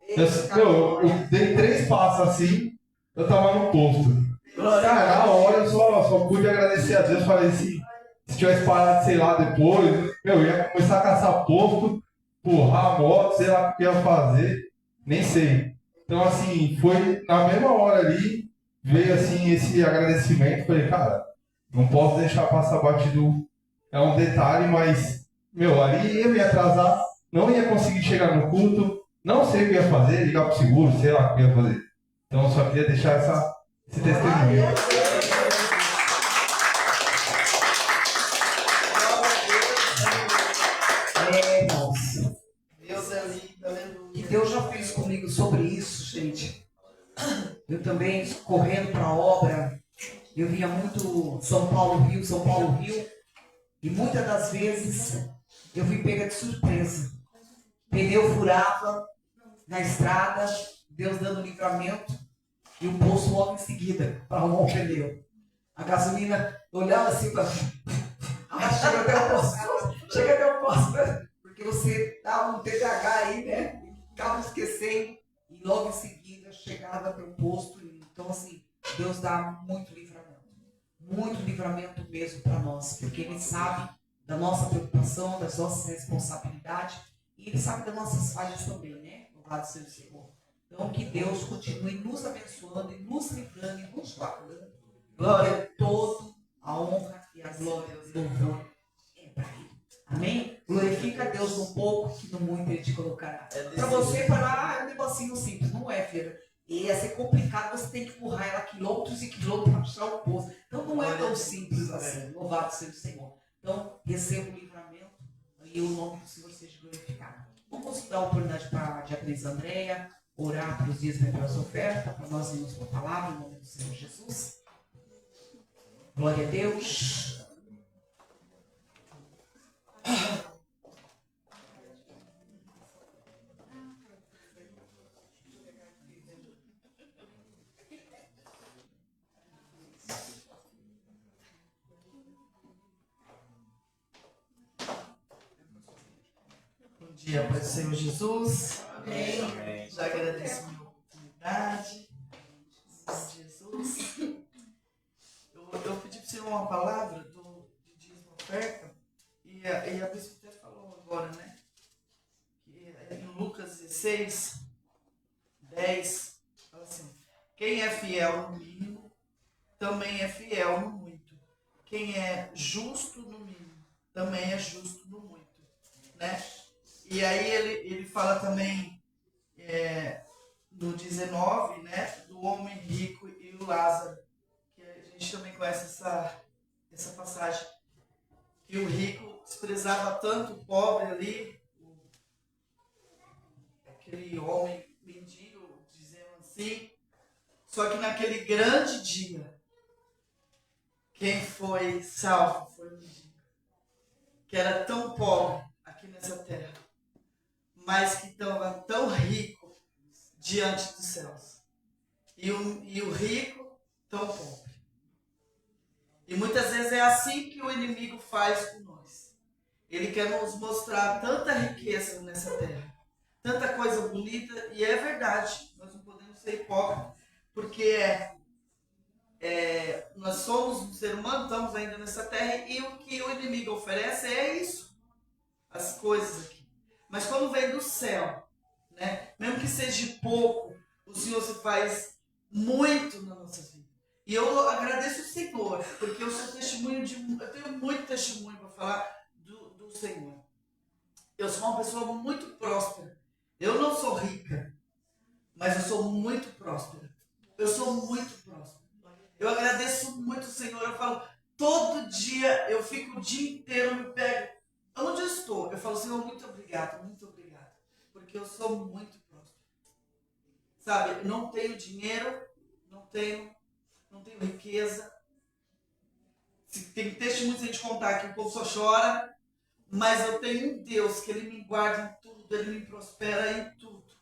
Eu dei 3 passos assim, eu tava no posto. Cara, na hora eu só pude agradecer a Deus, falei assim, se tivesse parado, sei lá, depois, eu ia começar a caçar posto, empurrar a moto, sei lá o que eu ia fazer, nem sei. Então, assim, foi na mesma hora ali, veio assim esse agradecimento. Falei, cara, não posso deixar passar batido. É um detalhe, mas, ali ia me atrasar, não ia conseguir chegar no culto, não sei o que ia fazer, ligar pro seguro, sei lá o que ia fazer. Então, eu só queria deixar esse testemunho. Irmãos. Deus é lindo, aleluia. Que Deus já fez comigo sobre isso, gente. Eu também, correndo para a obra, eu via muito São Paulo, Rio, e muitas das vezes eu fui pega de surpresa. Pneu furava na estrada, Deus dando livramento, e o poço logo em seguida para arrumar o pneu. A gasolina, eu olhava assim, chega até o poço, porque você dava um TDAH aí, né? Ficava esquecendo e logo em seguida chegava até o posto. Então, assim, Deus dá muito livramento mesmo para nós, porque Ele sabe da nossa preocupação, das nossas responsabilidades e Ele sabe das nossas falhas também, né? Louvado seja o Senhor. Então, que Deus continue nos abençoando e nos livrando e nos guardando. Glória a todo a honra e a glória do louvor é para Ele. Amém? Glorifica a Deus no pouco, que no muito Ele te colocará. Para você falar, é um negocinho simples. Não é, filha. E ia ser complicado, você tem que empurrar ela quilômetros e quilômetros para puxar o poço. Então não é tão simples assim. Louvado seja o Senhor. Então, receba o livramento e o nome do Senhor seja glorificado. Vamos dar a oportunidade para a diaconisa Andréia orar para os dias para as ofertas, para nós irmos com a palavra, em nome do Senhor Jesus. Glória a Deus. Bom dia, Pai do Senhor Jesus. Amém. Já agradeço a minha oportunidade. Em nome de Jesus. Eu pedi para o Senhor uma palavra de dízimo e oferta. E a bispo até falou agora, né? Que em Lucas 16, 10, fala assim: quem é fiel no mínimo, também é fiel no muito. Quem é justo no mínimo, também é justo no muito. Né? E aí ele fala também no 19, né, do homem rico e o Lázaro, que a gente também conhece essa passagem, que o rico desprezava tanto o pobre ali, aquele homem mendigo, dizendo assim, só que naquele grande dia, quem foi salvo foi o mendigo, que era tão pobre aqui nessa terra, mas que estava tão rico diante dos céus. E o rico tão pobre. E muitas vezes é assim que o inimigo faz com nós. Ele quer nos mostrar tanta riqueza nessa terra, tanta coisa bonita, e é verdade, nós não podemos ser hipócritas, porque nós somos um ser humano, estamos ainda nessa terra, e o que o inimigo oferece é isso, as coisas aqui. Mas quando vem do céu, né, mesmo que seja pouco, o Senhor se faz muito na nossa vida. E eu agradeço o Senhor, porque eu sou testemunho eu tenho muito testemunho para falar do Senhor. Eu sou uma pessoa muito próspera. Eu não sou rica, mas eu sou muito próspera. Eu sou muito próspera. Eu agradeço muito o Senhor. Eu falo, todo dia eu fico o dia inteiro, eu me pego. Onde eu estou? Eu falo, Senhor, muito obrigado, porque eu sou muito próspero. Sabe, não tenho dinheiro, não tenho riqueza. Tem testemunho se a gente contar que o povo só chora, mas eu tenho um Deus que Ele me guarda em tudo, Ele me prospera em tudo.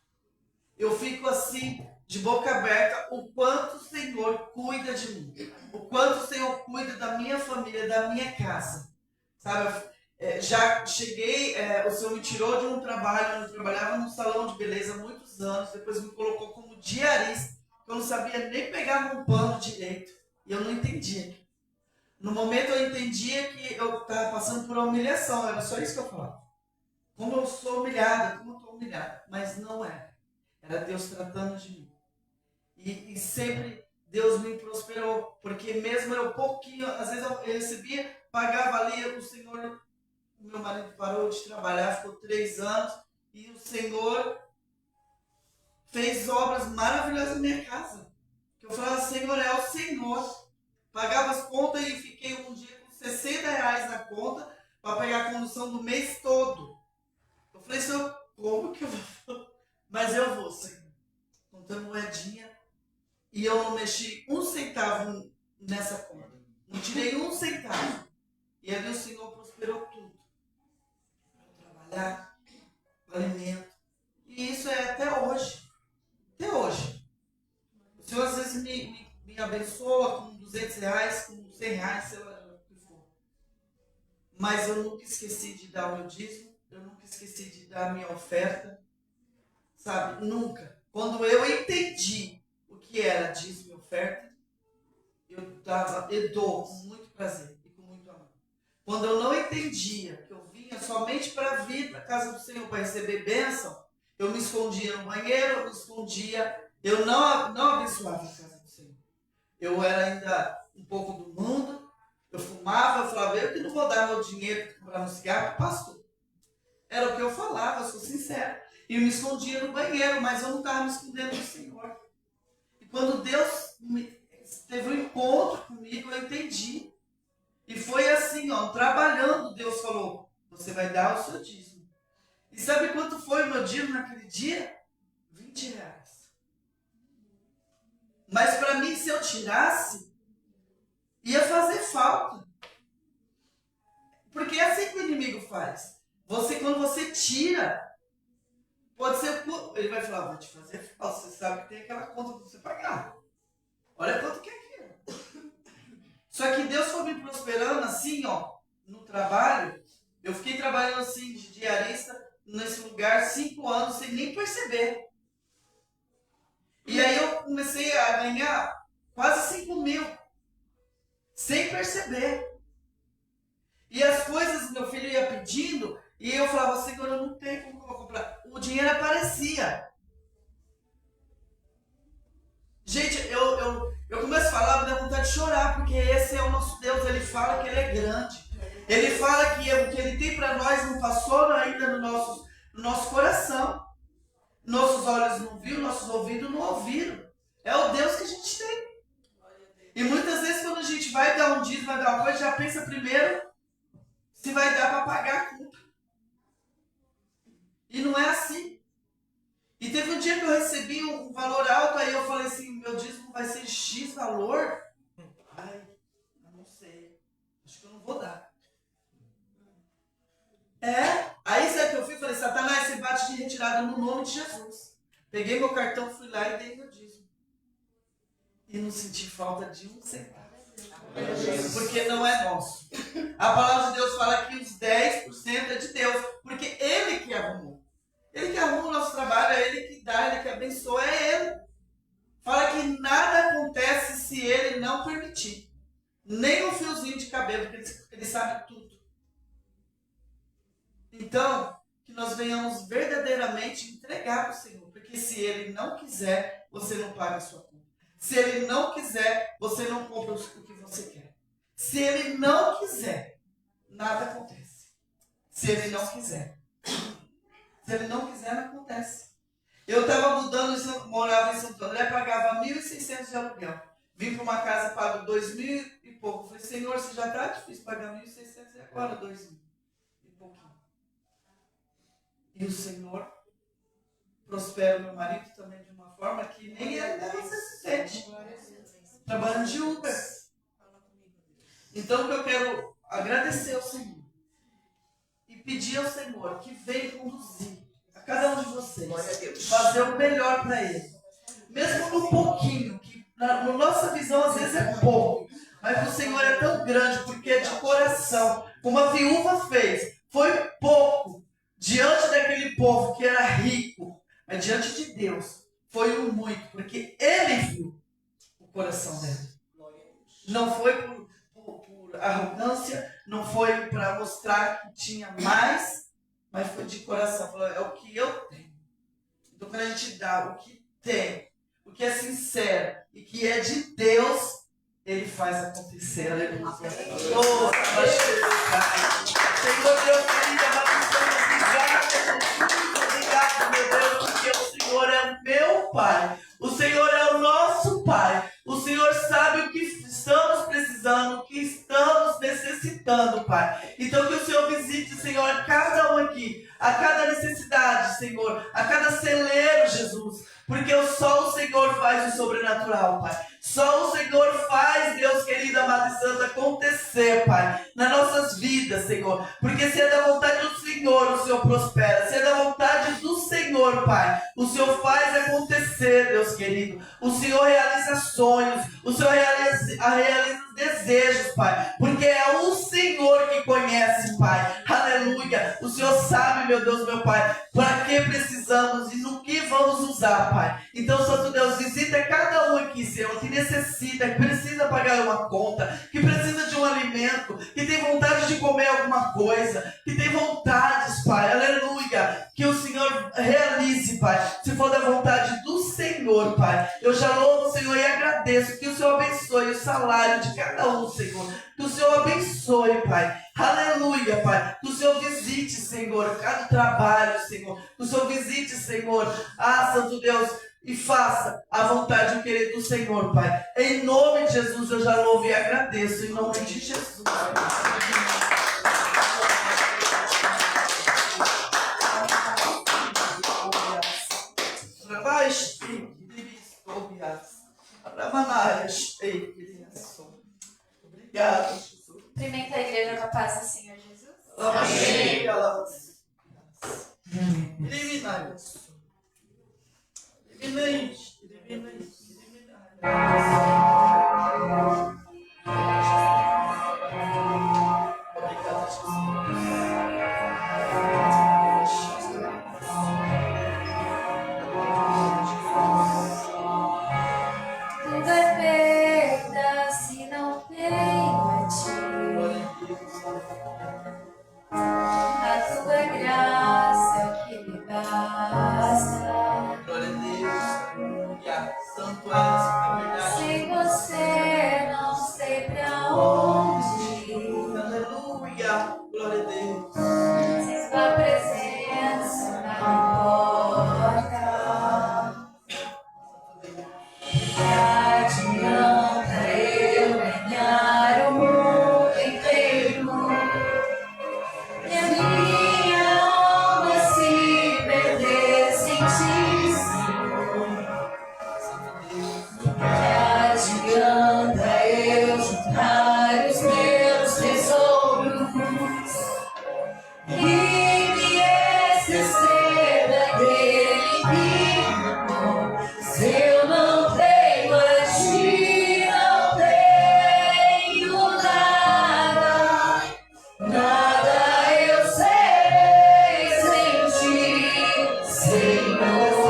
Eu fico assim, de boca aberta, o quanto o Senhor cuida de mim, o quanto o Senhor cuida da minha família, da minha casa. Sabe, já cheguei, o Senhor me tirou de um trabalho, eu trabalhava num salão de beleza há muitos anos, depois me colocou como diarista, eu não sabia nem pegar num pano direito, e eu não entendia. No momento eu entendia que eu estava passando por uma humilhação, era só isso que eu falava. Como eu sou humilhada, como eu estou humilhada, mas não era. Era Deus tratando de mim. E sempre Deus me prosperou, porque mesmo eu pouquinho, às vezes eu recebia, pagava ali, o Senhor... Meu marido parou de trabalhar, ficou 3 anos, e o Senhor fez obras maravilhosas na minha casa. Que eu falava, Senhor, é o Senhor. Pagava as contas e fiquei um dia com R$60 na conta para pegar a condução do mês todo. Eu falei, Senhor, como que eu vou? Mas eu vou, Senhor. Contando moedinha, e eu não mexi um centavo nessa conta. Não tirei um centavo. E ali o Senhor prosperou tudo. Trabalhar, alimento. E isso é até hoje. Até hoje. O Senhor às vezes me abençoa com R$200, com R$100, sei lá o que for. Mas eu nunca esqueci de dar o meu dízimo, eu nunca esqueci de dar a minha oferta. Sabe? Nunca. Quando eu entendi o que era dízimo e oferta, eu dou com muito prazer e com muito amor. Quando eu não entendia que eu vinha somente para vir para a casa do Senhor para receber bênção, eu me escondia no banheiro, eu me escondia, eu não abençoava a casa do Senhor. Eu era ainda um pouco do mundo, eu fumava, eu falava, eu que não vou dar meu dinheiro para comprar um cigarro para o pastor. Era o que eu falava, eu sou sincera. E eu me escondia no banheiro, mas eu não estava me escondendo do Senhor. quando Deus teve um encontro comigo, eu entendi. E foi assim, ó, trabalhando, Deus falou, você vai dar o seu dízimo. E sabe quanto foi o meu dízimo naquele dia? R$20. Mas para mim, se eu tirasse, ia fazer falta. Porque é assim que o inimigo faz. Quando você tira, pode ser, ele vai falar, vou te fazer falta, você sabe que tem aquela conta para você pagar. Olha quanto que é aquilo. Só que Deus foi me prosperando assim, ó, no trabalho. Eu fiquei trabalhando assim, de diarista, nesse lugar, 5 anos, sem nem perceber. E aí eu comecei a ganhar quase 5.000, sem perceber. E as coisas meu filho ia pedindo, e eu falava, Senhor, eu não tenho como eu vou comprar. O dinheiro aparecia. Gente, eu começo a falar, me dá vontade de chorar, porque esse é o nosso Deus, ele fala que ele é grande. Ele fala que o que ele tem para nós não passou ainda no nosso coração. Nossos olhos não viram, nossos ouvidos não ouviram. É o Deus que a gente tem. E muitas vezes quando a gente vai dar um dízimo, vai dar uma coisa, já pensa primeiro se vai dar para pagar a conta. E não é assim. E teve um dia que eu recebi um valor alto, aí eu falei assim, meu dízimo vai ser X valor? Ai, eu não sei. Acho que eu não vou dar. Aí sabe o que eu fiz? Falei, Satanás, você bate de retirada no nome de Jesus. Peguei meu cartão, fui lá e dei meu dízimo. E não senti falta de um centavo. Porque não é nosso. A palavra de Deus fala que os 10% é de Deus. Porque Ele que arrumou. Ele que arruma o nosso trabalho, é Ele que dá, Ele que abençoa, é Ele. Fala que nada acontece se Ele não permitir. Nem um fiozinho de cabelo, porque Ele sabe tudo. Então, que nós venhamos verdadeiramente entregar para o Senhor. Porque se Ele não quiser, você não paga a sua conta. Se Ele não quiser, você não compra o que você quer. Se Ele não quiser, nada acontece. Se Ele não quiser. Se Ele não quiser, não acontece. Eu estava mudando, morava em Santo André, pagava 1.600 de aluguel. Vim para uma casa, pago 2.000 e pouco. Falei, Senhor, se já está difícil pagar 1.600, e agora 2.000 e pouquinho. E o Senhor prospera o meu marido também de uma forma que nem você se sente. Trabalhando de Uber. Então, eu quero agradecer ao Senhor e pedir ao Senhor que venha conduzir a cada um de vocês, fazer o melhor para Ele. Mesmo no pouquinho, que na nossa visão às vezes é pouco, mas para o Senhor é tão grande, porque é de coração. Como a viúva fez, foi pouco diante daquele povo que era rico, mas diante de Deus foi um muito, porque Ele viu o coração dele. Não foi por arrogância, não foi para mostrar que tinha mais, mas foi de coração. Falou, é o que eu tenho. Então, quando a gente dá o que tem, o que é sincero e que é de Deus, Ele faz acontecer. Aleluia. Oh, Senhor Deus querido, obrigado, meu Deus, porque o Senhor é o meu Pai. O Senhor é o nosso Pai. O Senhor sabe o que estamos precisando, o que estamos necessitando, Pai. Então que o Senhor visite, Senhor, cada um aqui, a cada necessidade, Senhor, a cada celeiro, Jesus. Porque só o Senhor faz o sobrenatural, Pai. Só o Senhor faz, Deus querido, amado e santo, acontecer, Pai, nas nossas vidas, Senhor. Porque se é da vontade do Senhor, o Senhor prospera. Se é da vontade do Senhor, Pai, o Senhor faz acontecer, Deus querido. O Senhor realiza sonhos, o Senhor realiza desejos, Pai. Porque é o Senhor que conhece, Pai. Aleluia. O Senhor sabe, meu Deus, meu Pai, para que precisamos e no que vamos usar, Pai. Então, Santo Deus, visita cada um aqui, Senhor, que necessita, que precisa pagar uma conta, que precisa de um alimento, que tem vontade de comer alguma coisa, que tem vontades, Pai. Aleluia. Que o Senhor realize, Pai. Se for da vontade do Senhor, Pai. Eu já louvo o Senhor e agradeço. Que o Senhor abençoe o salário de cada um, Senhor. Que o Senhor abençoe, Pai. Aleluia, Pai. Que o Senhor visite, Senhor, cada trabalho, Senhor. Que o Senhor visite, Senhor. Ah, Santo Deus, e faça a vontade e o querer do Senhor, Pai. Em nome de Jesus eu já louvo e agradeço. Em nome de Jesus. Obrigado, Jesus. Cumprimenta a igreja com a paz do Senhor Jesus. Amém. Eliminai isso. Eliminai isso. Eliminai isso. Obrigado, Tudo é perda se não tenho a ti. A tua graça é o que me basta. glória a Deus. Santo és, na verdade. Sem você não sei pra onde ir. Aleluia. Glória a Deus. Sem tua presença não importa. Não adianta eu ganhar o mundo inteiro e a minha alma se perder sem ti, Senhor. Que adianta eu juntar os meus tesouros e me esquecer daquele que me amou. Se eu não tenho a ti, não tenho nada, nada eu serei sem ti, Senhor.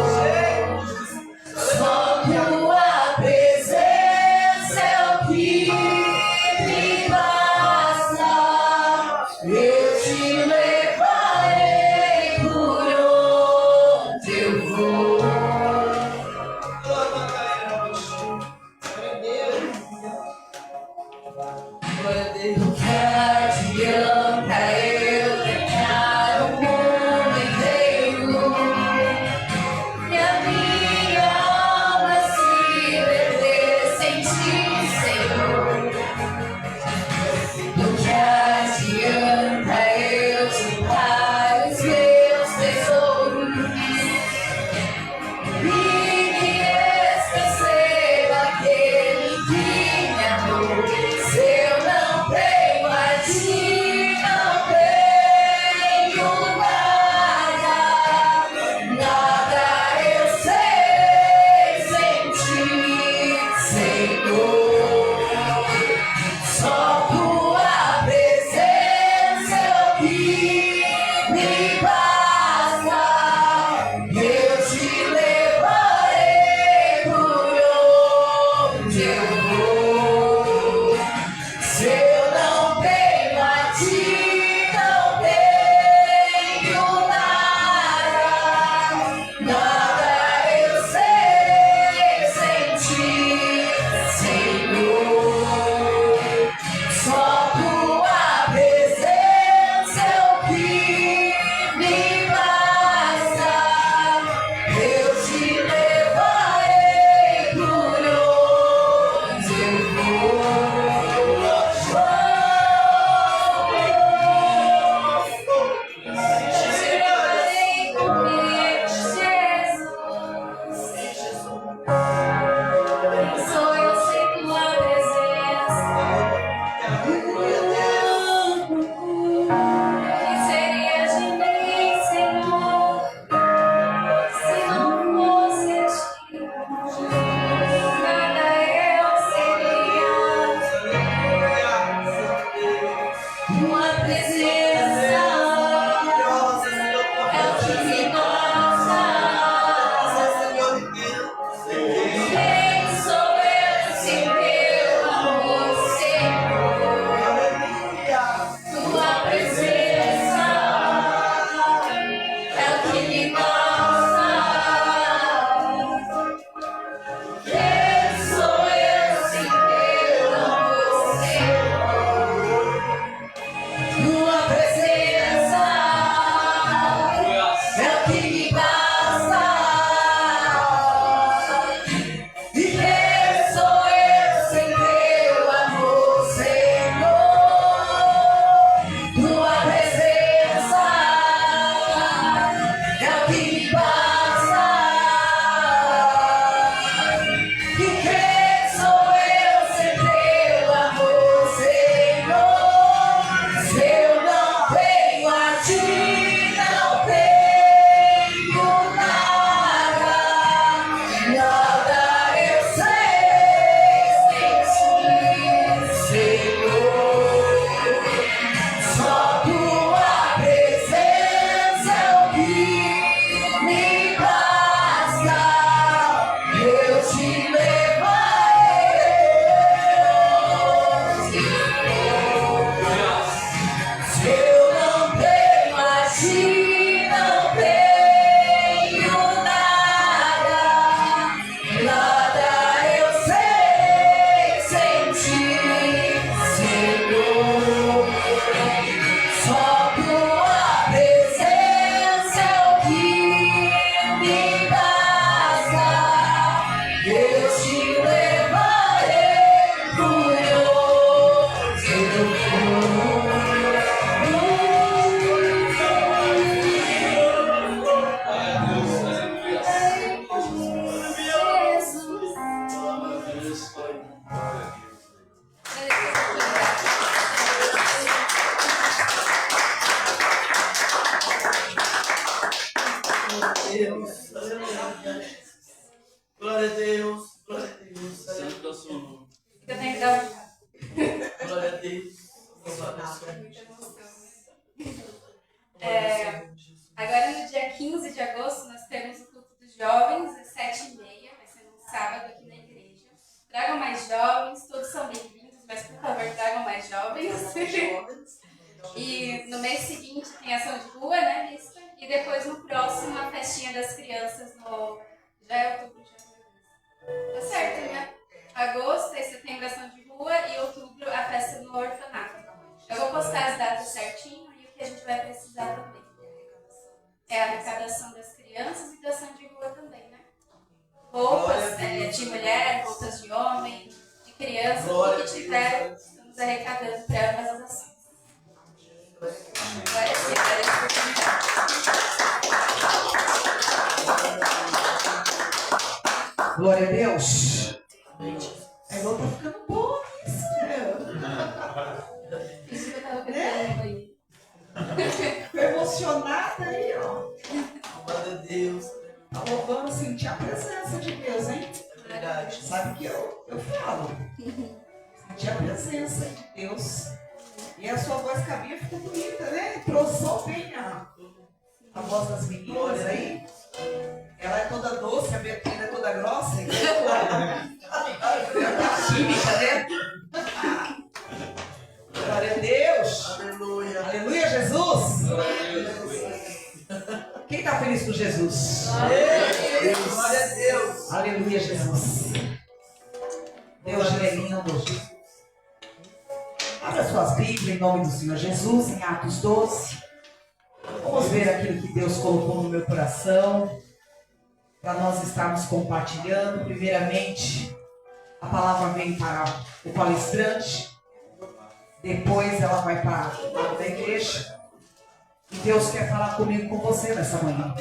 Só tua presença é o que me basta. Eu te levarei por onde eu vou. Glória a Deus. Que adianta eu ganhar o mundo inteiro e a minha alma se perder sem ti, Senhor? Do que adianta eu juntar os meus tesouros e me esquecer daquele que me amou? Se eu não tenho a Muita emoção. Agora no dia 15 de agosto nós temos o culto dos jovens às 7h30, vai ser um sábado aqui na igreja. Tragam mais jovens, todos são bem-vindos, mas por favor tragam mais jovens. E no mês seguinte tem ação de rua, né, lista? E depois no próximo a festinha das crianças no... Já é outubro, já. Tá certo, né? Agosto e setembro ação de rua e outubro a festa no orfanato. Eu vou postar as datas certinho e o que a gente vai precisar também. É a arrecadação das crianças e da ação de rua também, né? Roupas de mulher, roupas de homem, de criança, o que tiver, estamos arrecadando para ambas as ações. Agora sim, agora a oportunidade. Glória a Deus. A irmã tá ficando boa isso, Isso que eu tava cantando aí. Ficou emocionada aí, ó. Glória a Deus. Tá louvando, sentir a presença de Deus, hein? Verdade. Sabe que eu falo. Sentir a presença de Deus. E a sua voz cabia ficou bonita, né? Entrosou bem a voz das meninas aí. Ela é toda doce, a Betina é toda grossa. Química, né? Glória a Deus. Aleluia. Aleluia, Jesus. Quem está feliz com Jesus? Glória a Deus. Aleluia, Jesus. Deus é lindo. Abra suas Bíblias em nome do Senhor Jesus, em Atos 12. Vamos ver aquilo que Deus colocou no meu coração, para nós estarmos compartilhando. Primeiramente, a palavra vem para o palestrante, depois ela vai para a igreja. E Deus quer falar comigo, com você nessa manhã.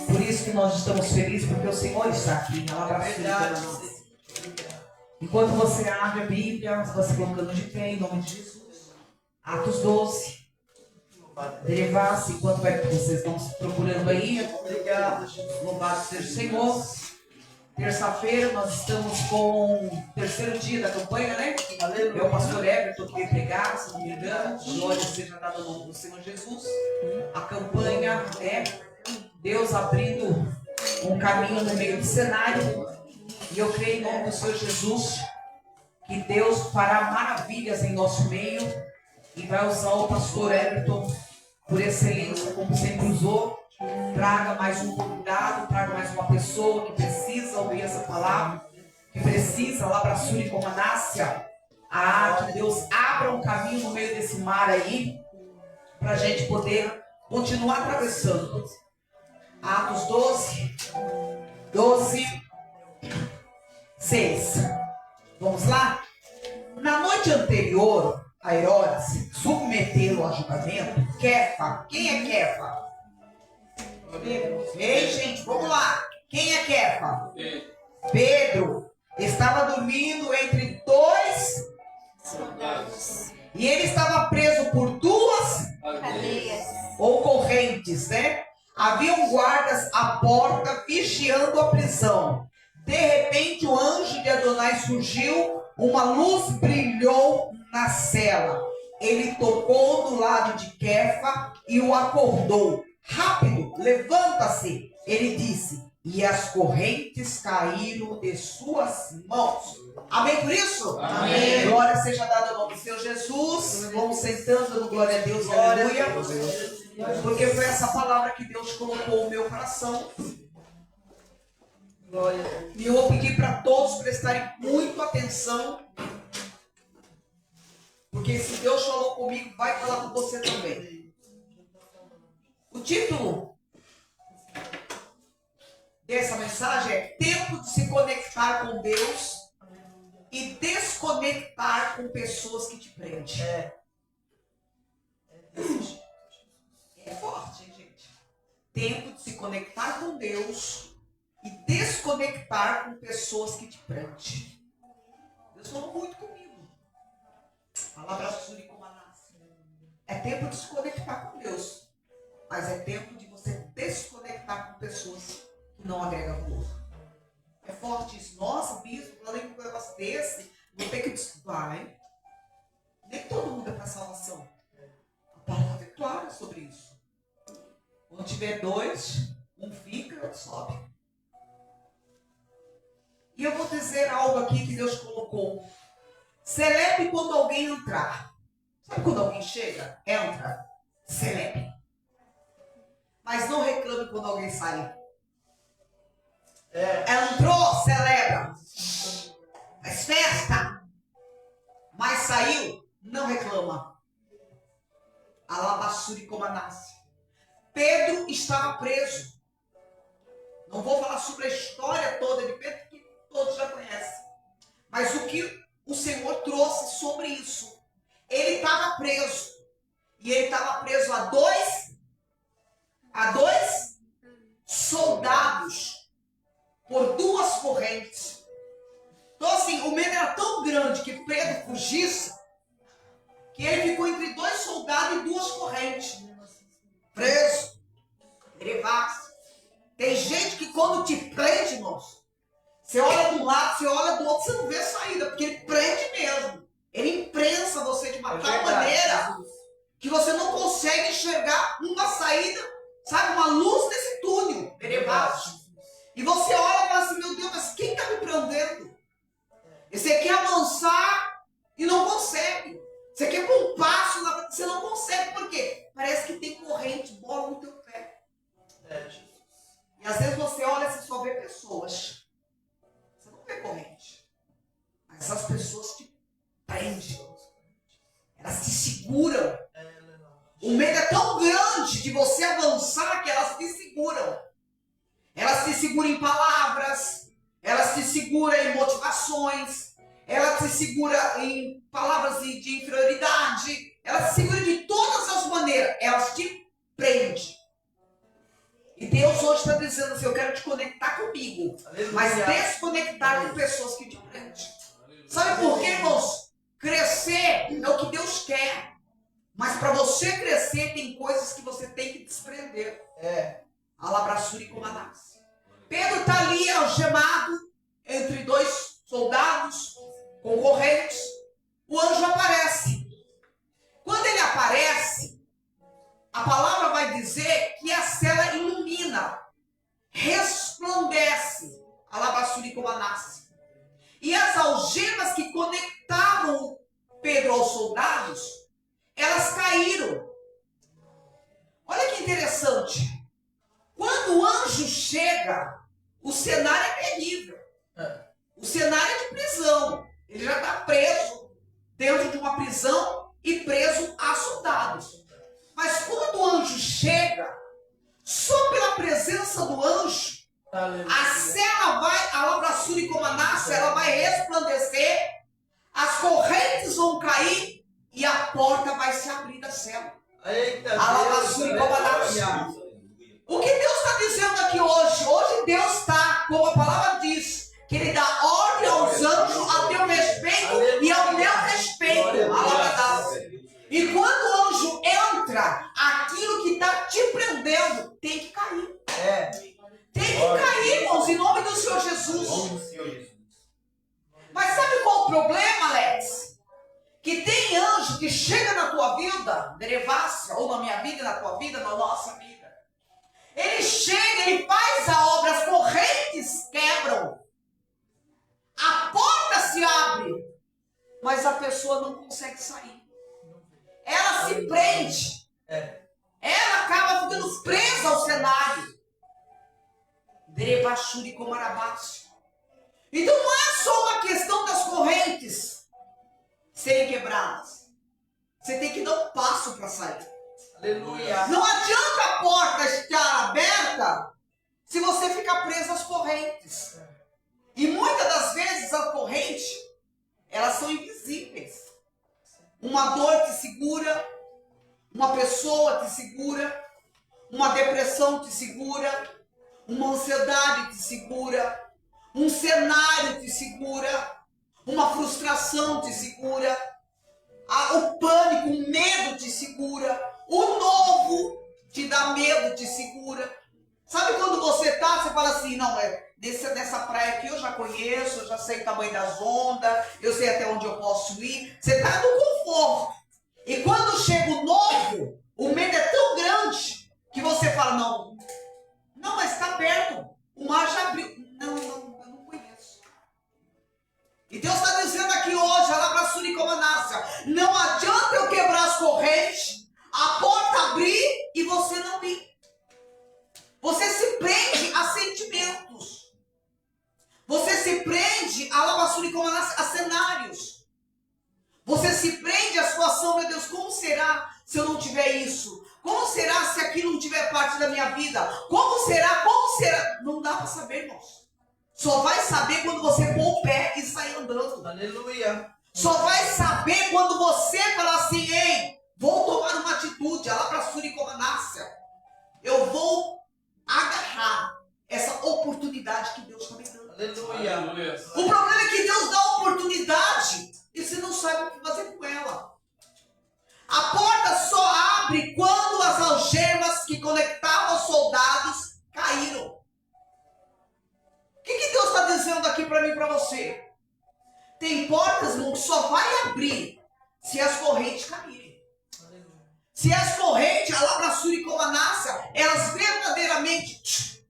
Por isso que nós estamos felizes, porque o Senhor está aqui. Ela abraça nós. Enquanto você abre a Bíblia, você vai se colocando de pé em nome de Jesus. Atos 12. Derivar-se, enquanto vocês estão se procurando aí. Obrigado, Jesus. Louvado seja o Senhor. Terça-feira nós estamos com o terceiro dia da campanha, né? Eu, o pastor Everton, que veio pregar, se não me engano. Glória seja dada no nome do Senhor Jesus. A campanha é Deus abrindo um caminho no meio do cenário. E eu creio em nome do Senhor Jesus que Deus fará maravilhas em nosso meio e vai usar o pastor Everton por excelência, como sempre usou. Traga mais um convidado, traga mais uma pessoa que precisa ouvir essa palavra, que precisa lá para Suri Comanácia. Que Deus abra um caminho no meio desse mar aí, para a gente poder continuar atravessando. Atos 12, 6. Vamos lá? Na noite anterior a Herodes submetê-lo a julgamento, Kefa, quem é Kefa? Ei, gente, vamos lá. Quem é Kefa? Pedro estava dormindo entre dois e ele estava preso por duas Cadeias. ou correntes, né? Haviam guardas à porta vigiando a prisão. De repente, o anjo de Adonai surgiu, uma luz brilhou na cela. Ele tocou do lado de Kefa e o acordou. Rápido, levanta-se, ele disse, e as correntes caíram de suas mãos. Amém por isso? Amém. Glória seja dada ao nome do Senhor Jesus. Vamos sentando no glória a Deus, aleluia. Porque foi essa palavra que Deus colocou no meu coração. Glória. E eu vou pedir para todos prestarem muito atenção. Porque se Deus falou comigo, vai falar com você também. O título dessa mensagem é Tempo de se conectar com Deus e desconectar com pessoas que te prendem. É forte, hein, gente? Tempo de se conectar com Deus e desconectar com pessoas que te prendem. Deus falou muito comigo. Palavra Suri Comanácia. É tempo de se conectar com Deus. Mas é tempo de você desconectar com pessoas que não agregam valor. É forte isso. Nossa, bispo, além de um negócio desse, vou ter que desculpar, hein? Nem todo mundo é para a salvação. A palavra é clara sobre isso. Quando tiver dois, um fica e outro sobe. E eu vou dizer algo aqui que Deus colocou. Celebre quando alguém entrar. Sabe quando alguém chega? Entra. Celebre. Mas não reclame quando alguém sai. Entrou, celebra. Faz festa. Mas saiu, não reclama. Alabassuri Comanassi. Pedro estava preso. Não vou falar sobre a história toda de Pedro, que todos já conhecem. Mas o que o Senhor trouxe sobre isso. Ele estava preso. E ele estava preso a dois soldados por 2 correntes. Então assim, o medo era tão grande que Pedro fugisse, que ele ficou entre 2 soldados e 2 correntes. Preso. Derivado. Tem gente que quando te prende, irmãos, você olha de um lado, você olha do outro, você não vê saída, porque ele prende mesmo. Ele imprensa você de uma tal maneira que você não consegue enxergar uma saída, sabe, uma luz nesse túnel. Derivado. E você olha e fala assim, meu Deus, mas quem está me prendendo? E você quer avançar e não consegue. Você quer pôr um passo, você não consegue. Por quê? Parece que tem corrente, bola no teu pé. E às vezes você olha e você só vê pessoas. Você não vê corrente. Mas essas pessoas te prendem. Elas te seguram. O medo é tão grande de você avançar que elas te seguram. Elas te seguram em palavras. Elas te seguram em motivações. Elas te seguram em palavras de inferioridade. Elas te seguram de todas as maneiras. Elas te prendem. E Deus hoje está dizendo assim, eu quero te conectar comigo. Mas desconectar com pessoas que te prendem. Sabe por quê, irmãos? Crescer é o que Deus quer. Mas para você crescer, tem coisas que você tem que desprender. Alabraçuri Comanassi. Pedro está ali algemado entre 2 soldados concorrentes. O anjo aparece. Quando ele aparece, a palavra vai dizer que a cela ilumina, resplandece. Alabassuri Comanassi. E as algemas que conectavam Pedro aos soldados, elas caíram. Olha que interessante. Quando o anjo chega, o cenário é terrível. O cenário é de prisão. Ele já está preso dentro de uma prisão e preso a soldados. Mas quando o anjo chega, só pela presença do anjo, a cela vai, a Alabraçuri Comanassi, ela vai resplandecer, as correntes vão cair e a porta vai se abrir da cela. Alabraçuri Comanassi. O que Deus está dizendo aqui hoje? Hoje Deus está, como a palavra diz, que Ele dá ordem aos anjos a teu respeito e ao meu respeito. E quando o anjo entra, aquilo que está te prendendo tem que cair. Tem que cair, irmãos, em nome do Senhor Jesus. Mas sabe qual o problema, Alex? Que tem anjo que chega na tua vida, Derevácia, ou na minha vida, na tua vida, na nossa vida. Ele chega, ele faz a obra, as correntes quebram. A porta se abre, mas a pessoa não consegue sair. Ela se prende. Ela acaba ficando presa ao cenário. Derebachuri Comarabate. Então não é só uma questão das correntes serem quebradas. Você tem que dar um passo para sair. Aleluia. Não adianta a porta estar aberta se você ficar preso às correntes. E muitas das vezes as correntes, elas são invisíveis. Uma dor te segura, uma pessoa te segura, uma depressão te segura, uma ansiedade te segura, um cenário te segura, uma frustração te segura, o pânico, o medo te segura, o novo te dá medo, te segura. Sabe quando você fala assim, não, nessa praia aqui eu já conheço, eu já sei o tamanho das ondas, eu sei até onde eu posso ir. Você está no conforto. E Comanácia. Não adianta eu quebrar as correntes, a porta abrir e você não ir. Você se prende a sentimentos. Você se prende a lavassura a cenários. Você se prende à situação, meu Deus, como será se eu não tiver isso? Como será se aquilo não tiver parte da minha vida? Como será? Como será? Não dá para saber, irmãos. Só vai saber quando você pôr o pé e sair andando. Aleluia. Só vai saber quando você falar assim, ei, vou tomar uma atitude, a lavassura e comanácia. Eu vou agarrar essa oportunidade que Deus está me dando. Aleluia. O problema é que Deus dá oportunidade e você não sabe o que fazer com ela. A porta só abre quando as algemas que conectavam os soldados caíram. O que Deus está dizendo aqui para mim e para você? Tem portas, irmão, que só vai abrir se as correntes caírem. Se as correntes, a lavassura e comanácia, elas verdadeiramente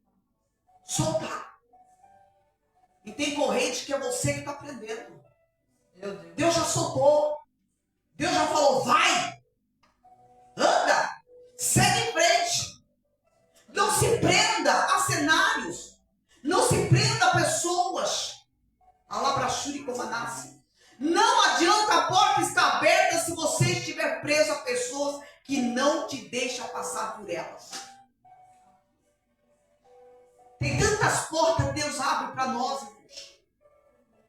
soltar. E tem corrente que é você que está prendendo. Deus já soltou. Deus já falou, vai. Anda. Segue em frente. Não se prenda a cenários. Não se prenda a pessoas. A lavassura e comanácia. Não adianta a porta estar aberta se você estiver preso a pessoas que não te deixam passar por elas. Tem tantas portas que Deus abre para nós, irmãos.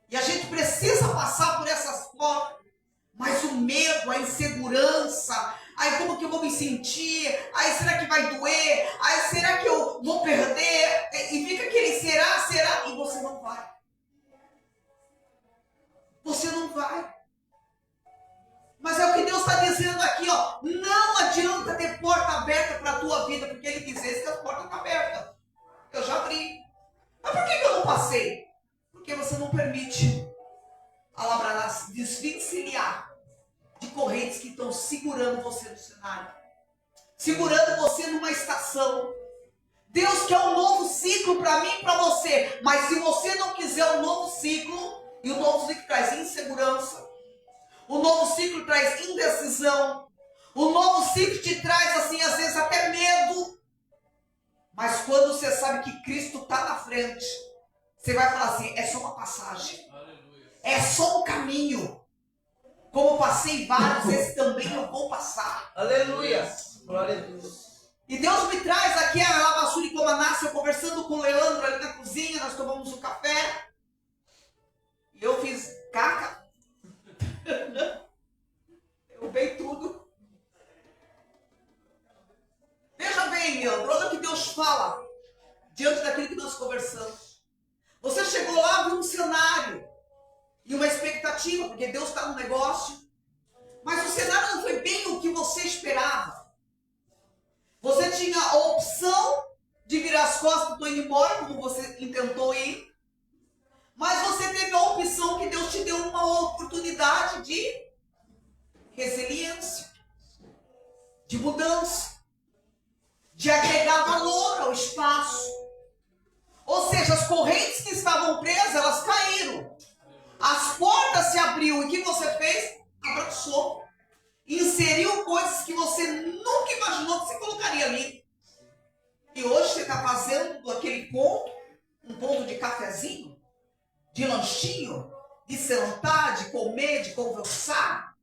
E a gente precisa passar por essas portas. Mas o medo, a insegurança, aí como que eu vou me sentir? Aí será que vai doer? Aí será que eu vou perder? E fica aquele será? E você não vai. Você não vai. Mas é o que Deus está dizendo aqui, ó. Não adianta ter porta aberta para a tua vida, porque Ele quisesse que a porta está aberta. Eu já abri. Mas por que eu não passei? Porque você não permite desvencilhar de correntes que estão segurando você no cenário. Segurando você numa estação. Deus quer um novo ciclo para mim e para você. Mas se você não quiser um novo ciclo, e o novo ciclo traz insegurança, o novo ciclo traz indecisão, o novo ciclo te traz, assim, às vezes até medo. Mas quando você sabe que Cristo está na frente, você vai falar assim, é só uma passagem. É só um caminho. Como passei vários, esse também eu vou passar. Aleluia. Glória a Deus. E Deus me traz aqui a lavassura e comanácia, eu conversando com o Leandro ali na cozinha, nós tomamos um café. E eu fiz caca. Derrubei tudo. Veja bem, Leandro, olha o que Deus fala diante daquilo que nós conversamos. Você chegou lá, viu um cenário e uma expectativa, porque Deus está no negócio, mas o cenário não foi bem o que você esperava. Você tinha a opção de virar as costas e estou indo embora, como você intentou ir, mas você teve a opção que Deus te deu uma oportunidade de resiliência, de mudança, de agregar valor ao espaço. Ou seja, as correntes que estavam presas, elas caíram. As portas se abriu e o que você fez? Abraçou. Inseriu coisas que você nunca imaginou que você colocaria ali. E hoje você está fazendo aquele ponto, um ponto de cafezinho, de lanchinho, de sentar, de comer, de conversar.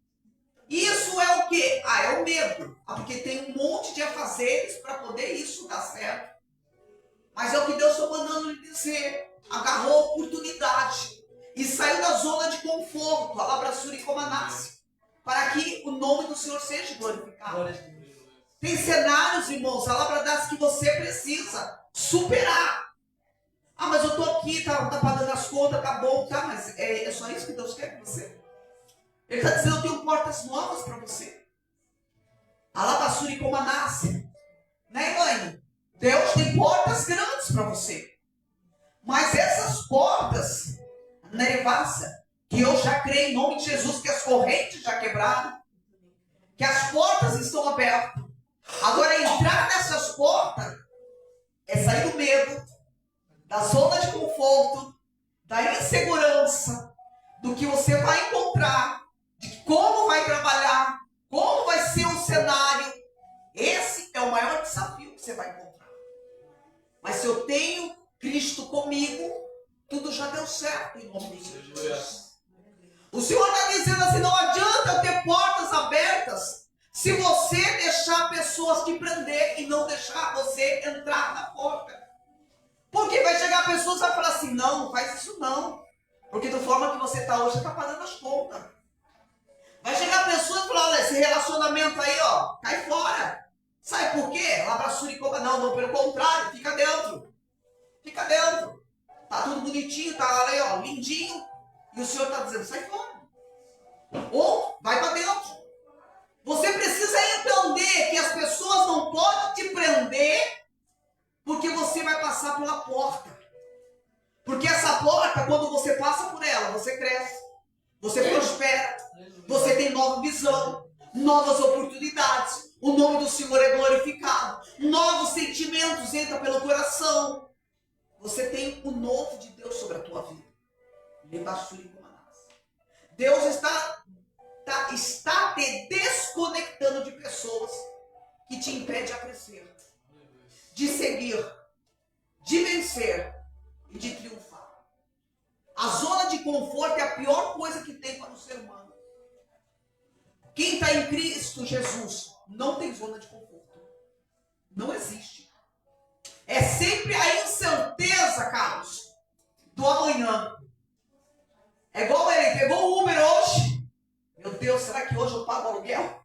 Isso é o quê? É o medo. Porque tem um monte de afazeres para poder isso dar certo. Mas é o que Deus está mandando lhe dizer. Agarrou a oportunidade e saiu da zona de conforto, a lavassura e comanácia, para que o nome do Senhor seja glorificado. Tem cenários, irmãos, a labradas que você precisa superar. Mas eu estou aqui, tá pagando as contas, tá bom, tá, mas é só isso que Deus quer de você. Ele está dizendo, eu tenho portas novas para você. A lavassura e comanácia. Né, Elaine? Deus tem portas grandes para você. Mas essas portas, Nerevassa, que eu já creio em nome de Jesus, que as correntes já quebraram, que as portas estão abertas. Agora, entrar nessas portas é sair do medo, da zona de conforto, da insegurança, do que você vai encontrar de como vai trabalhar, como vai ser o cenário. Esse é o maior desafio que você vai encontrar. Mas se eu tenho Cristo comigo, tudo já deu certo em nome de Jesus. O Senhor está dizendo assim, não adianta eu ter portas abertas se você deixar pessoas te prender e não deixar você entrar na porta. Porque vai chegar pessoas e vai falar assim, não faz isso não. Porque da forma que você está hoje, você está pagando as contas. Vai chegar pessoas e falar, olha, esse relacionamento aí, ó, cai fora. Sabe por quê? Labraçura e copa. Não, pelo contrário, fica dentro. Fica dentro. Tá tudo bonitinho, tá ali, ó, lindinho. E o Senhor está dizendo, sai fora. Ou vai para dentro. Você precisa entender que as pessoas não podem te prender porque você vai passar pela porta. Porque essa porta, quando você passa por ela, você cresce, você prospera, você tem nova visão, novas oportunidades, o nome do Senhor é glorificado, novos sentimentos entram pelo coração. Você tem o novo de Deus sobre a tua vida. Deus está te desconectando de pessoas que te impedem a crescer, de seguir, de vencer e de triunfar. A zona de conforto é a pior coisa que tem para o ser humano. Quem está em Cristo Jesus não tem zona de conforto. Não existe. É sempre a incerteza, Carlos, do amanhã. É igual ele pegou o Uber hoje. Meu Deus, será que hoje eu pago aluguel?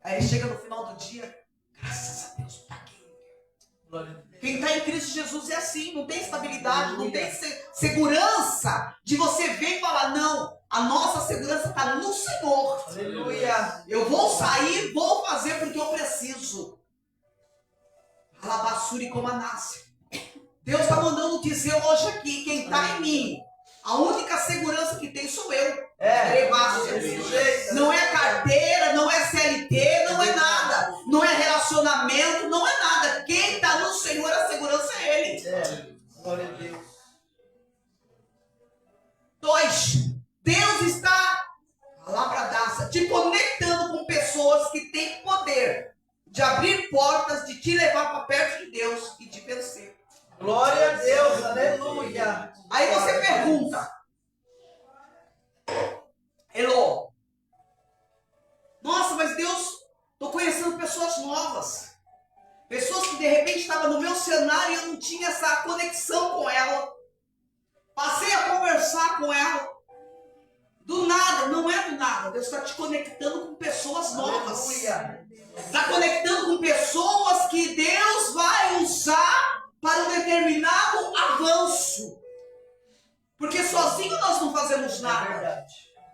Aí ele chega no final do dia, graças a Deus, paguei. Quem está em Cristo Jesus é assim, não tem estabilidade, não tem segurança de você ver e falar, não, a nossa segurança está no Senhor. Aleluia. Eu vou sair, vou fazer porque eu preciso. Alabassuri como a nasce. Deus está mandando dizer hoje aqui, quem está em mim, a única segurança que tem sou eu. Não é carteira, não é CLT, não é nada. Não é relacionamento, não é nada. Quem está no Senhor, a segurança é Ele. Glória a Deus. 2. Deus está, palavra te conectando com pessoas que têm poder de abrir portas, de te levar para perto de Deus e de vencer. Glória a Deus, aleluia. Aí você pergunta, Elô, nossa, mas Deus, estou conhecendo pessoas novas, pessoas que de repente estavam no meu cenário e eu não tinha essa conexão com ela, passei a conversar com ela, do nada, não é do nada, Deus está te conectando com pessoas novas, está conectando com pessoas que Deus vai usar para um determinado avanço, porque sozinho nós não fazemos nada.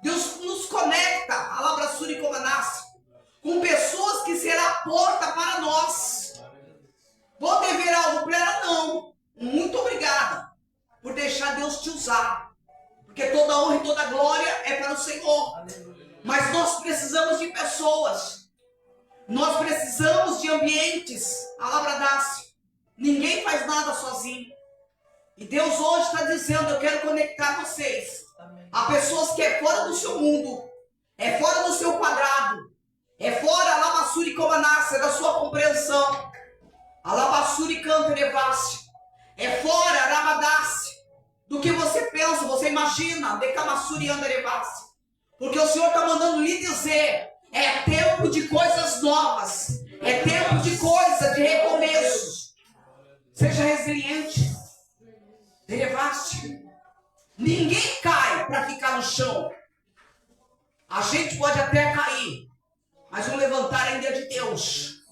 Deus nos conecta, alabraçuri como nasce, com pessoas que será a porta para nós. Vou dever algo para ela? Não. Muito obrigada por deixar Deus te usar, porque toda honra e toda glória é para o Senhor. Mas nós precisamos de pessoas, nós precisamos de ambientes, alabradasse. Ninguém faz nada sozinho. E Deus hoje está dizendo, eu quero conectar vocês a pessoas que é fora do seu mundo, é fora do seu quadrado, é fora, alabassuri comanassa, da sua compreensão, alabassuri canterevasse, é fora, arabadasse, do que você pensa, você imagina, decamassuri anderevasse, porque o Senhor está mandando lhe dizer, é tempo de coisas novas, é tempo de coisa, de recomeços. Seja resiliente, derivaste. Ninguém cai para ficar no chão. A gente pode até cair, mas o levantar ainda é de Deus.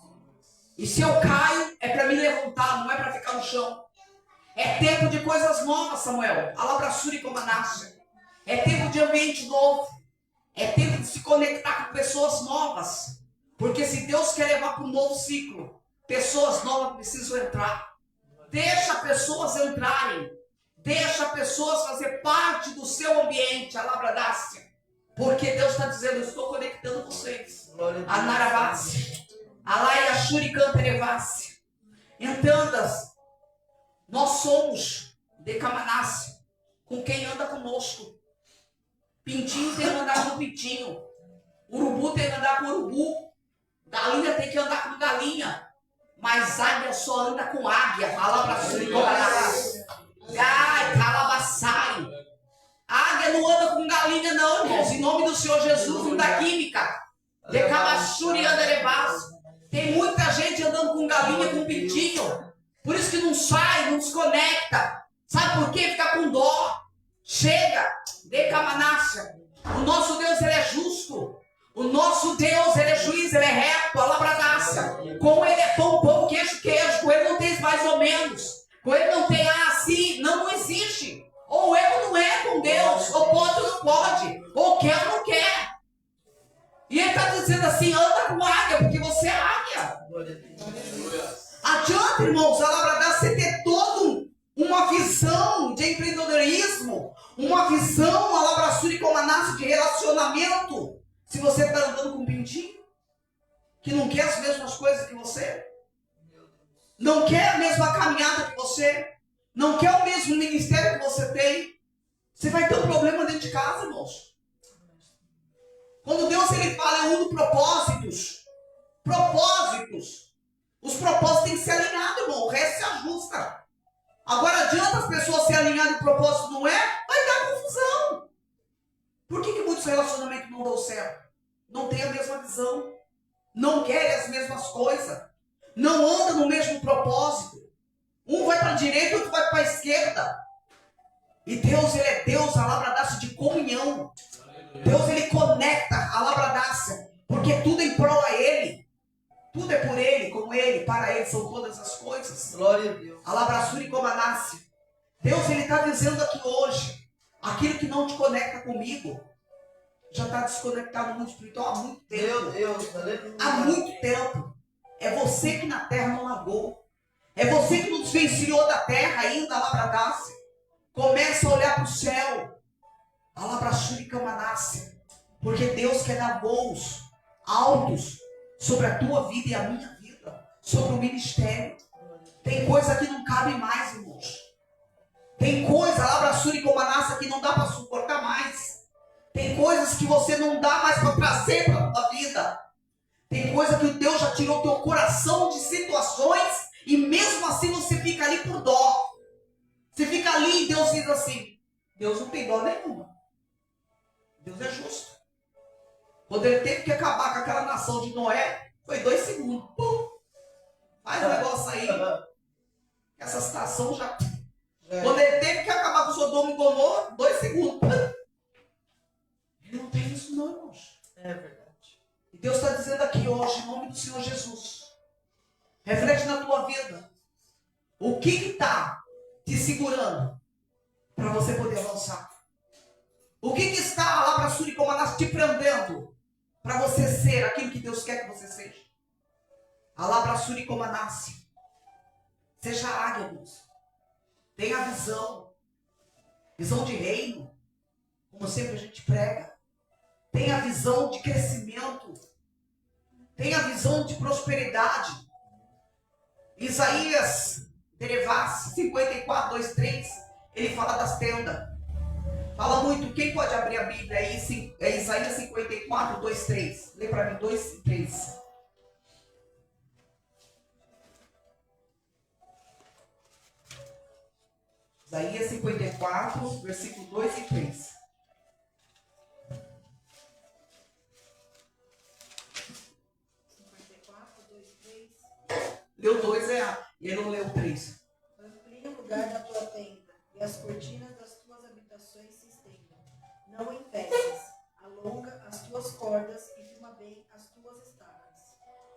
E se eu caio, é para me levantar, não é para ficar no chão. É tempo de coisas novas, Samuel. Alabraçuri como a nasce. É tempo de ambiente novo. É tempo de se conectar com pessoas novas. Porque se Deus quer levar para um novo ciclo, pessoas novas precisam entrar. Deixa pessoas entrarem. Deixa pessoas fazer parte do seu ambiente, alabradasse. Porque Deus está dizendo, eu estou conectando vocês. Anaravasse. Alaiashuri canterevasse. Entendas, nós somos decamanasse com quem anda conosco. Pintinho tem que andar com pintinho. Urubu tem que andar com urubu. Galinha tem que andar com galinha. Mas águia só anda com águia. Palavra Gai, calabaçai. Águia não anda com galinha, não, irmãos. Em nome do Senhor Jesus, não dá química. Decabachuri anda levaz. Tem muita gente andando com galinha, com pintinho. Por isso que não sai, não desconecta. Sabe por quê? Fica com dó. Chega. Decamanácia. O nosso Deus, ele é justo. O nosso Deus, ele é juiz, ele é reto. Palavra com ele é pão, queijo. Com ele não tem mais ou menos. Com ele não tem assim. Não existe. Ou é ou não é com Deus. Ou pode ou não pode. Ou quer ou não quer. E ele está dizendo assim, anda com águia, porque você é águia. Adianta, irmãos, a palavra você ter toda uma visão de empreendedorismo, uma visão, a labraçura e comanassa de relacionamento. Se você está andando com um pintinho, que não quer as mesmas coisas que você, não quer a mesma caminhada que você, não quer o mesmo ministério que você tem, você vai ter um problema dentro de casa, irmãos. Quando Deus ele fala em propósitos, os propósitos têm que ser alinhados, irmão, o resto se ajusta. Agora adianta as pessoas se alinharem e o propósito não é, vai dar confusão. Por que muitos relacionamentos não dão certo? Não tem a mesma visão, não querem as mesmas coisas, não andam no mesmo propósito. Um vai para a direita, outro vai para a esquerda. E Deus, ele é Deus, a labradaça de comunhão. Deus, ele conecta a labradaça, porque tudo em prol a ele. Tudo é por ele, com ele, para ele são todas as coisas. Glória a Deus. A labraçura e comanassa. Deus, ele está dizendo aqui hoje, aquilo que não te conecta comigo, já está desconectado no mundo espiritual há muito tempo. Meu Deus, aleluia. Há muito tempo. É você que na terra não largou. É você que não desvencilhou da terra ainda, a labradaça. Começa a olhar para o céu. A labraçura e comanassa. Porque Deus quer dar voos altos sobre a tua vida e a minha vida. Sobre o ministério. Tem coisa que não cabe mais, irmãos. Tem coisa, a labraçura e comanassa, que não dá para suportar mais. Tem coisas que você não dá mais para trazer para a tua vida. Tem coisa que Deus já tirou teu coração de situações e mesmo assim você fica ali por dó. Você fica ali e Deus diz assim, Deus não tem dó nenhuma. Deus é justo. Quando ele teve que acabar com aquela nação de Noé, foi 2 segundos. Pum! Faz o negócio aí. Essa situação já... Quando ele teve que acabar com Sodoma e Gomorra, 2 segundos. Ele não tem isso não, irmãos. É verdade. E Deus está dizendo aqui hoje, em nome do Senhor Jesus. Reflete na tua vida. O que está te segurando para você poder avançar? O que está lá para a sua comandação te prendendo para você ser aquilo que Deus quer que você seja? A lá para a sua comandação. Seja águia, irmãos. Tenha visão. Visão de reino. Como sempre a gente prega. Tenha visão de crescimento. Tenha visão de prosperidade. Isaías 54, 2, 3. Ele fala das tendas. Fala muito. Quem pode abrir a Bíblia aí? É Isaías 54, 2, 3. Lê para mim 2 e 3. Isaías 54, versículo 2 e 3. Leu 2 e ele não leu 3. Amplie o lugar da tua tenda, e as cortinas das tuas habitações se estendam. Não empeces, alonga as tuas cordas e firma bem as tuas estacas.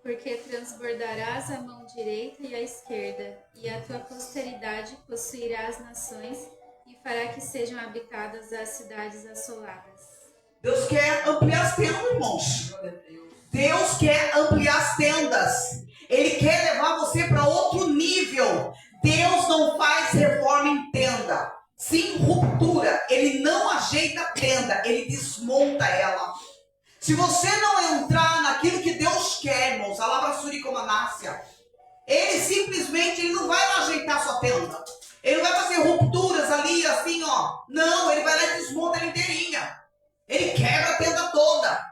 Porque transbordarás a mão direita e a esquerda, e a tua posteridade possuirá as nações, e fará que sejam habitadas as cidades assoladas. Deus quer ampliar as tendas, irmãos. Deus quer ampliar as tendas. Ele quer levar você para outro nível. Deus não faz reforma em tenda. Sim, ruptura. Ele não ajeita a tenda, ele desmonta ela. Se você não entrar naquilo que Deus quer, irmãos, a labraçura e comanácia, ele simplesmente ele não vai lá ajeitar sua tenda. Ele não vai fazer rupturas ali, assim, ó. Não, ele vai lá e desmonta ela inteirinha. Ele quebra a tenda toda.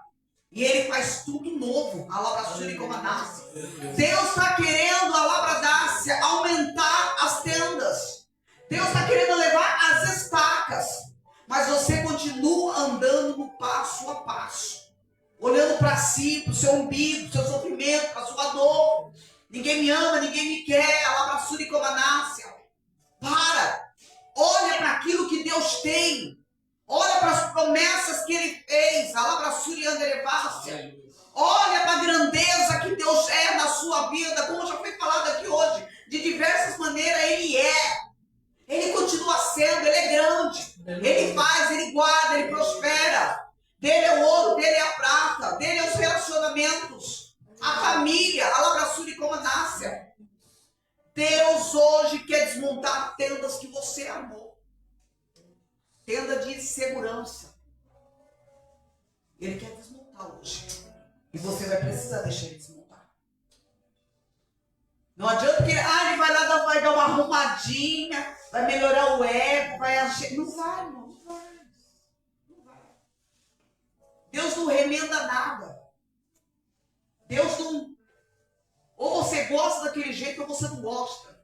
E ele faz tudo novo. A Labrassuri como nasce. Deus está querendo, a Labradácia, aumentar as tendas. Deus está querendo levar as estacas. Mas você continua andando no passo a passo. Olhando para si, para o seu umbigo, para o seu sofrimento, para a sua dor. Ninguém me ama, ninguém me quer. A Labrassuri como nasce. Para. Olha para aquilo que Deus tem. Olha para as promessas que Ele fez. Olha para a grandeza que Deus é na sua vida. Como já foi falado aqui hoje. De diversas maneiras Ele é. Ele continua sendo. Ele é grande. Ele faz, Ele guarda, Ele prospera. Dele é o ouro, dele é a prata. Dele é os relacionamentos. A família. A Labrassuri como nasce. Deus hoje quer desmontar tendas que você amou. Tenda de segurança. Ele quer desmontar hoje. E você vai precisar deixar ele desmontar. Não adianta que ele vai lá, vai dar uma arrumadinha, vai melhorar o ego, vai achar. Não vai, irmão, não vai. Não vai. Deus não remenda nada. Deus não. Ou você gosta daquele jeito ou você não gosta.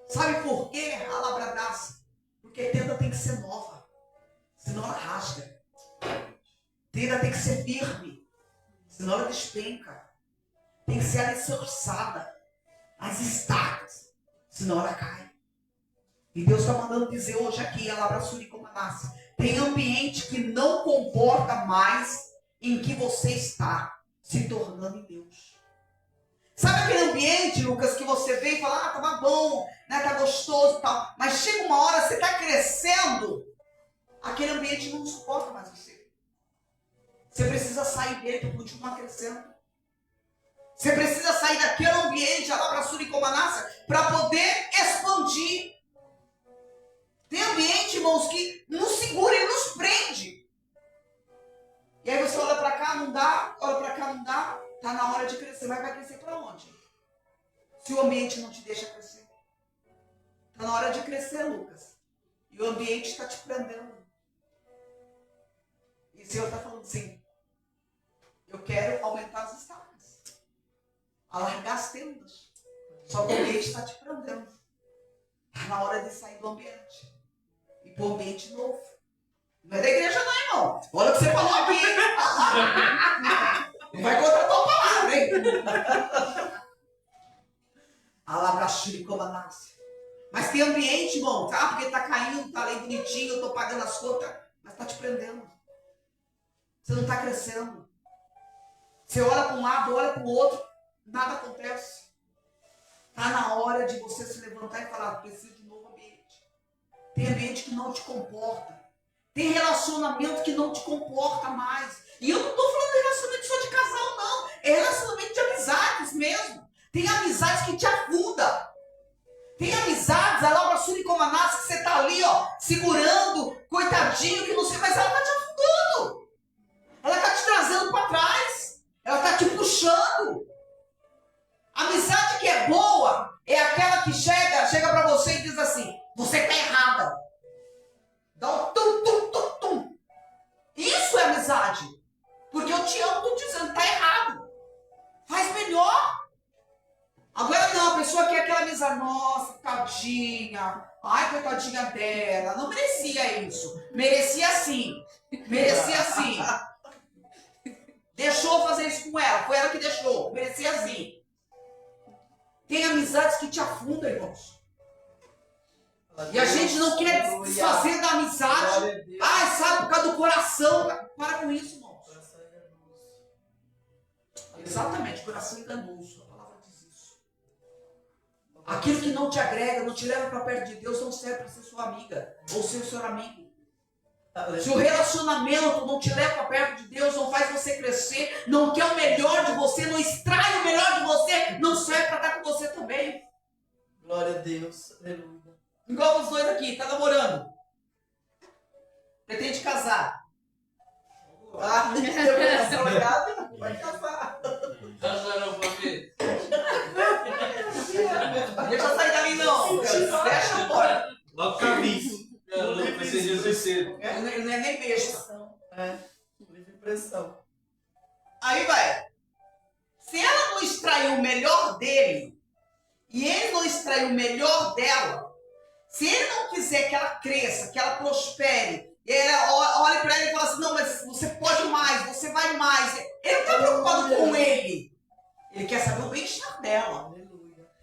Sabe por quê? A Labradaça. Porque a tenda tem que ser nova. Senão ela rasga. A tenda tem que ser firme. Senão ela despenca. Tem que ser alicerçada. As estacas. Senão ela cai. E Deus está mandando dizer hoje aqui, a Labrassuri como nasce. Tem ambiente que não comporta mais em que você está se tornando em Deus. Sabe aquele ambiente, Lucas, que você vê e fala, tava bom, né, tá gostoso e tal. Mas chega uma hora, você tá crescendo, aquele ambiente não suporta mais você. Você precisa sair dele para continuar crescendo. Você precisa sair daquele ambiente, a Labrassuri como nasce, para poder expandir. Tem ambiente, irmãos, que nos segura e nos prende. E aí você olha para cá, não dá, olha para cá, não dá. Está na hora de crescer, mas vai crescer para onde? Se o ambiente não te deixa crescer. Está na hora de crescer, Lucas. E o ambiente está te prendendo. E o Senhor está falando assim, eu quero aumentar as estacas. Alargar as tendas. Só que o ambiente está te prendendo. Está na hora de sair do ambiente. E para o ambiente novo. Não é da igreja não, irmão. Olha o que você falou aqui. Não vai contra a tua palavra, hein? A Labrassuri como nasce. Mas tem ambiente, irmão, tá? Porque tá caindo, tá ali bonitinho, eu tô pagando as contas, mas tá te prendendo. Você não tá crescendo. Você olha para um lado, olha para o outro, nada acontece. Tá na hora de você se levantar e falar, preciso de um novo ambiente. Tem ambiente que não te comporta. Tem relacionamento que não te comporta mais. E eu não estou falando de relacionamento só de casal, não. É relacionamento de amizades mesmo. Tem amizades que te afundam. Tem amizades, a Labrassuri como nasce, que você está ali, ó, segurando, coitadinho, que não sei, mas ela está te afundando. Ela está te trazendo para trás. Ela está te puxando. A amizade que é boa é aquela que chega para você e diz assim, você está errada. Dá um tum, tum, tum, tum. Isso é amizade. Porque eu te amo, estou dizendo, tá errado. Faz melhor. Agora não, a pessoa que é aquela amizade, nossa, tadinha. Ai, coitadinha dela. Não merecia isso. Merecia sim. Merecia sim. Deixou fazer isso com ela. Foi ela que deixou. Merecia sim. Tem amizades que te afundam, irmãos. E a gente não quer desfazer da amizade. Ai, sabe, por causa do coração. Para com isso, irmão. Exatamente, coração enganoso. A palavra diz isso. Aquilo que não te agrega, não te leva para perto de Deus, não serve para ser sua amiga ou ser seu amigo. Se o relacionamento não te leva para perto de Deus, não faz você crescer, não quer o melhor de você, não extrai o melhor de você, não serve para estar com você também. Glória a Deus. Aleluia. Igual os dois aqui, tá namorando. Pretende casar. Ah, vai casar. Deixa eu sair dali não. Fecha a porta. Logo caminho. Vai ser Jesus cedo. Ele não é nem besta. Aí vai. Se ela não extrair o melhor dele, e ele não extrair o melhor dela, se ele não quiser que ela cresça, que ela prospere, e ela olha para ele e fala assim, não, mas você pode mais, você vai mais. Ele não está preocupado com ele. Ele quer saber o bem-estar dela.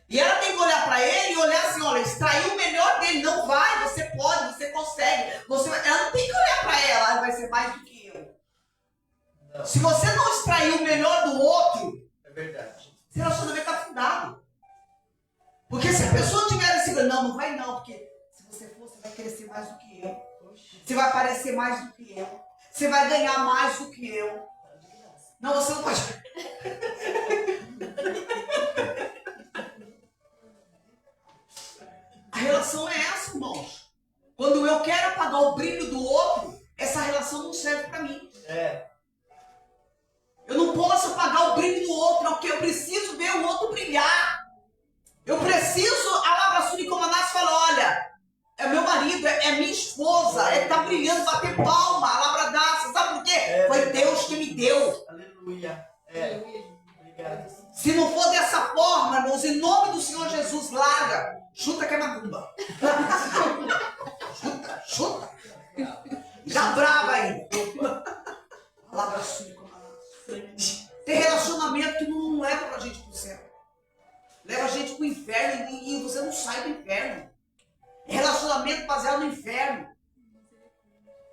E ela tem que olhar para ele e olhar assim, olha, extrair o melhor dele. Não vai, você pode, você consegue. Ela não tem que olhar para ela, ela vai ser mais do que eu. Não. Se você não extrair o melhor do outro, é verdade. Esse relacionamento está afundado. Porque se a pessoa tiver esse não vai não, porque se você for, você vai crescer mais do que eu. Você vai aparecer mais do que eu. Você vai ganhar mais do que eu. Não, você não pode. A relação é essa, irmãos. Quando eu quero apagar o brilho do outro, essa relação não serve para mim. Eu não posso apagar o brilho do outro, porque eu preciso ver o outro brilhar. Eu preciso, a Labra Suri Comanás fala, olha, é meu marido, é minha esposa, ele tá brilhando, bater palma, a Labra Daça, sabe por quê? Foi Deus que me deu. Aleluia. Obrigado. Se não for dessa forma, irmãos, em nome do Senhor Jesus, larga. Chuta que é macumba. Chuta. Já brava aí. A Labra Suri Comanás. Tem relacionamento que não leva pra gente pro céu. Leva a gente pro inferno e você não sai do inferno. Relacionamento baseado no inferno.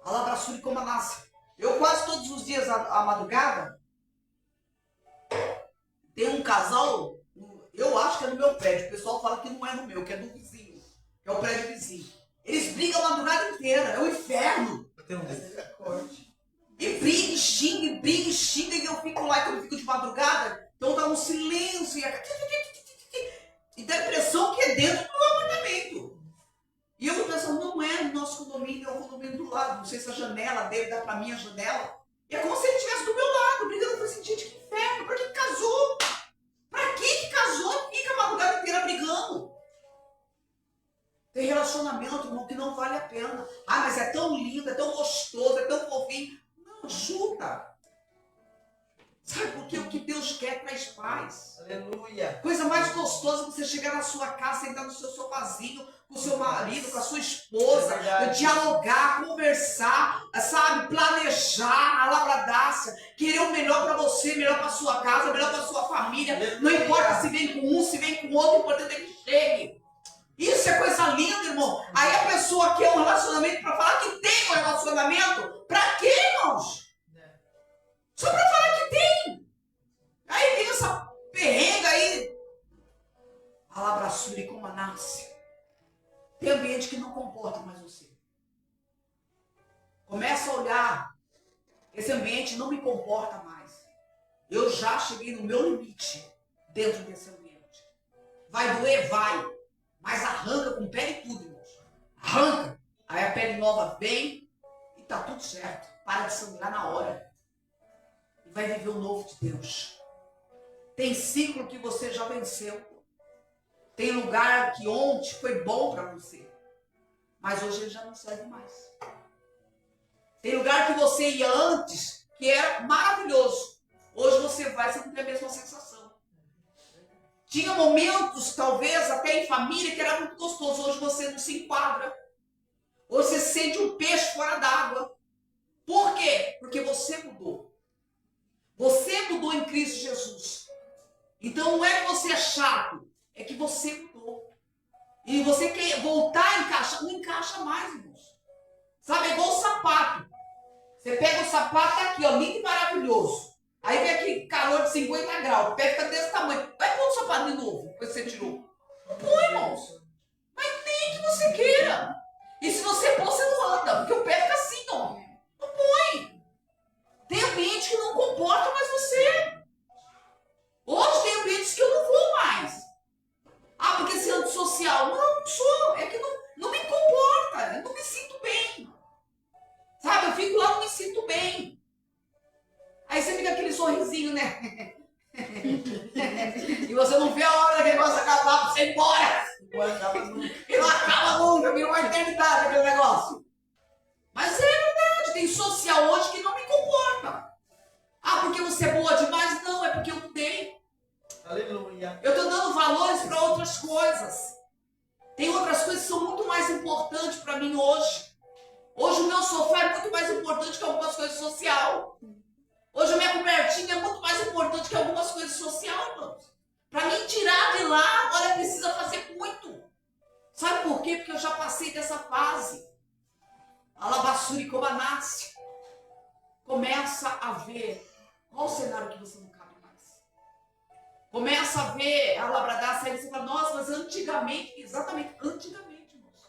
A Labra Suri Comanás. Eu quase todos os dias à madrugada tem um casal, eu acho que é no meu prédio. O pessoal fala que não é no meu, que é do vizinho. Que é o prédio vizinho. Eles brigam a madrugada inteira. É o inferno. E briga, e xinga, e eu fico lá, então eu fico de madrugada, então tá um silêncio, e dá a impressão que é dentro do meu apartamento. E eu vou pensando, não é no nosso condomínio, é o condomínio do lado, não sei se a janela dele dá pra minha janela. E é como se ele estivesse do meu lado, brigando. Eu falei assim, gente, que inferno, pra que casou? Pra que casou? Fica a madrugada inteira brigando. Tem relacionamento, irmão, que não vale a pena. Ah, mas é tão lindo, é tão gostoso, é tão fofinho. Não, ajuda. Sabe por quê? O que Deus quer traz paz. Aleluia. Coisa mais gostosa é você chegar na sua casa, sentar no seu sofazinho, com o seu marido, com a sua esposa, dialogar, conversar, sabe, planejar, alabradaça, querer o melhor para você, melhor para sua casa, melhor para sua família. Não importa se vem com um, se vem com outro, o importante é que chegue. Isso é coisa linda, irmão. Aí a pessoa quer um relacionamento para falar que tem um relacionamento. Para quê, irmãos? Só para falar que tem. Aí vem essa perrenga aí. A Labra Suri Comanás. Tem ambiente que não comporta mais você. Começa a olhar. Esse ambiente não me comporta mais. Eu já cheguei no meu limite dentro desse ambiente. Vai doer? Vai. Mas arranca com pele e tudo, irmãos. Arranca. Aí a pele nova vem e tá tudo certo. Para de sangrar na hora. E vai viver o novo de Deus. Tem ciclo que você já venceu. Tem lugar que ontem foi bom para você. Mas hoje ele já não serve mais. Tem lugar que você ia antes que era maravilhoso. Hoje você vai, você não tem a mesma sensação. Tinha momentos, talvez, até em família, que era muito gostoso. Hoje você não se enquadra. Hoje você sente um peixe fora d'água. Por quê? Porque você mudou. Você mudou em Cristo Jesus. Então não é que você é chato, é que você mudou. E você quer voltar a encaixar, não encaixa mais, irmãos. Sabe, é igual o sapato. Você pega o sapato, tá aqui, ó, lindo e maravilhoso. Aí vem aquele calor de 50 graus, o pé fica desse tamanho. Vai pôr o sapato de novo, depois você tirou. Não põe, irmãos. Mas nem que você queira. E se você pôr, você não anda, porque o pé fica assim, ó. Não põe. Tem ambiente que não comporta mais você. Hoje tem ambientes que eu não vou mais. Ah, porque esse antissocial. Não sou. É que não me comporta. Eu não me sinto bem. Sabe, eu fico lá e não me sinto bem. Aí você fica aquele sorrisinho, né? E você não vê a hora daquele negócio acabar pra você ir embora. E não acaba nunca, vira uma eternidade aquele negócio. Mas é verdade, tem social hoje que não me comporta. Ah, porque você é boa de valores para outras coisas. Tem outras coisas que são muito mais importantes para mim hoje. Hoje o meu sofá é muito mais importante que algumas coisas sociais. Hoje a minha cobertinha é muito mais importante que algumas coisas sociais, irmãos. Para mim tirar de lá, olha, precisa fazer muito. Sabe por quê? Porque eu já passei dessa fase. Alabassuri Comanassi. Começa a ver qual o cenário que você não cabe mais. Começa a ver a Labradaça e você fala, nossa, mas antigamente, exatamente, antigamente, irmãos.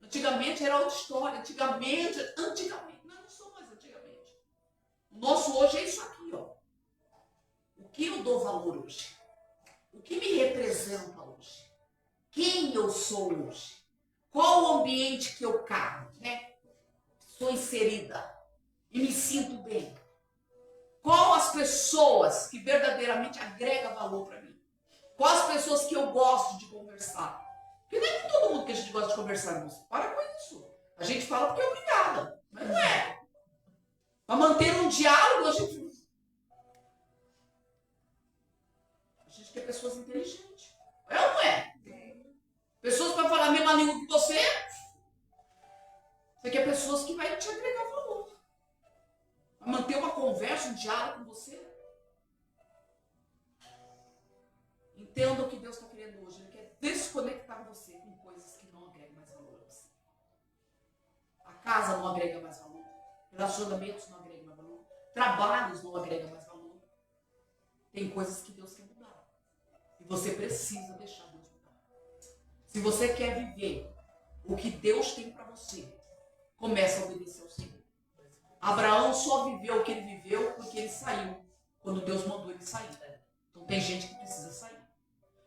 Antigamente era outra história, antigamente, não, eu não sou mais antigamente. O nosso hoje é isso aqui, ó. O que eu dou valor hoje? O que me representa hoje? Quem eu sou hoje? Qual o ambiente que eu cabe, né? Sou inserida e me sinto bem. Qual as pessoas que verdadeiramente agregam valor para mim? Quais as pessoas que eu gosto de conversar? Porque nem com todo mundo que a gente gosta de conversar, irmãos. Para com isso. A gente fala porque é obrigada, mas não é. Para manter um diálogo, a gente quer pessoas inteligentes. É ou não é? Pessoas para falar a mesma língua que você. Você quer pessoas que vai te agregar valor. Vai manter uma conversa, um diálogo com você. Entenda o que Deus está querendo hoje. Ele quer desconectar você com coisas que não agregam mais valor a você. A casa não agrega mais valor. Relacionamentos não agregam mais valor. Trabalhos não agregam mais valor. Tem coisas que Deus quer mudar. E você precisa deixar Deus mudar. Se você quer viver o que Deus tem para você, comece a obedecer ao Senhor. Abraão só viveu o que ele viveu porque ele saiu. Quando Deus mandou ele sair. Então tem gente que precisa sair.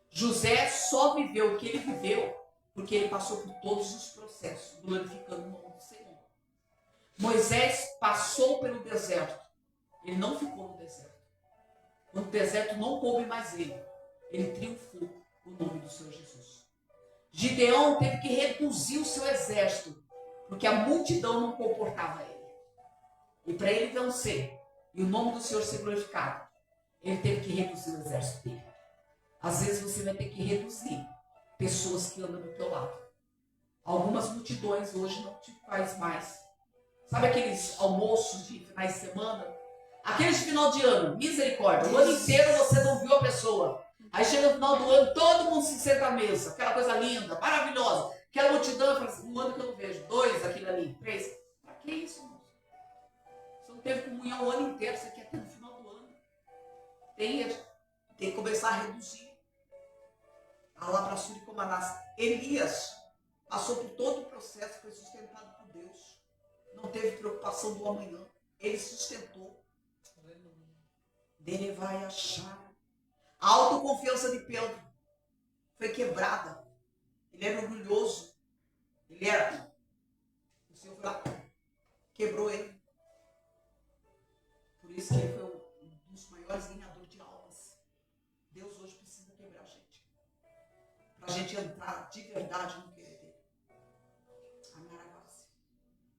José só viveu o que ele viveu porque ele passou por todos os processos, glorificando o nome do Senhor. Moisés passou pelo deserto. Ele não ficou no deserto. Quando o deserto não coube mais ele triunfou o nome do Senhor Jesus. Gideão teve que reduzir o seu exército, porque a multidão não comportava ele. E para ele vencer, e o nome do Senhor ser glorificado, ele teve que reduzir o exército dele. Às vezes você vai ter que reduzir pessoas que andam do teu lado. Algumas multidões hoje não te faz mais. Sabe aqueles almoços de finais de semana? Aqueles de final de ano, misericórdia. O ano inteiro você não viu a pessoa. Aí chega no final do ano, todo mundo se senta à mesa. Aquela coisa linda, maravilhosa. Aquela multidão, fala assim, um ano que eu não vejo. 2, aquele ali, 3. Pra que isso, irmão? Você não teve comunhão o ano inteiro, você quer ter no final do ano. Tem que começar a reduzir. Lá para Suri Comanás. Elias passou por todo o processo, foi sustentado por Deus. Não teve preocupação do amanhã. Ele sustentou. Dele vai achar. A autoconfiança de Pedro foi quebrada. Ele era orgulhoso. Ele era. O Senhor foi lá, quebrou ele. Por isso que ele foi um dos maiores ganhadores de almas. Deus hoje precisa quebrar a gente. Para a gente entrar de verdade no querer dele. Amaragás.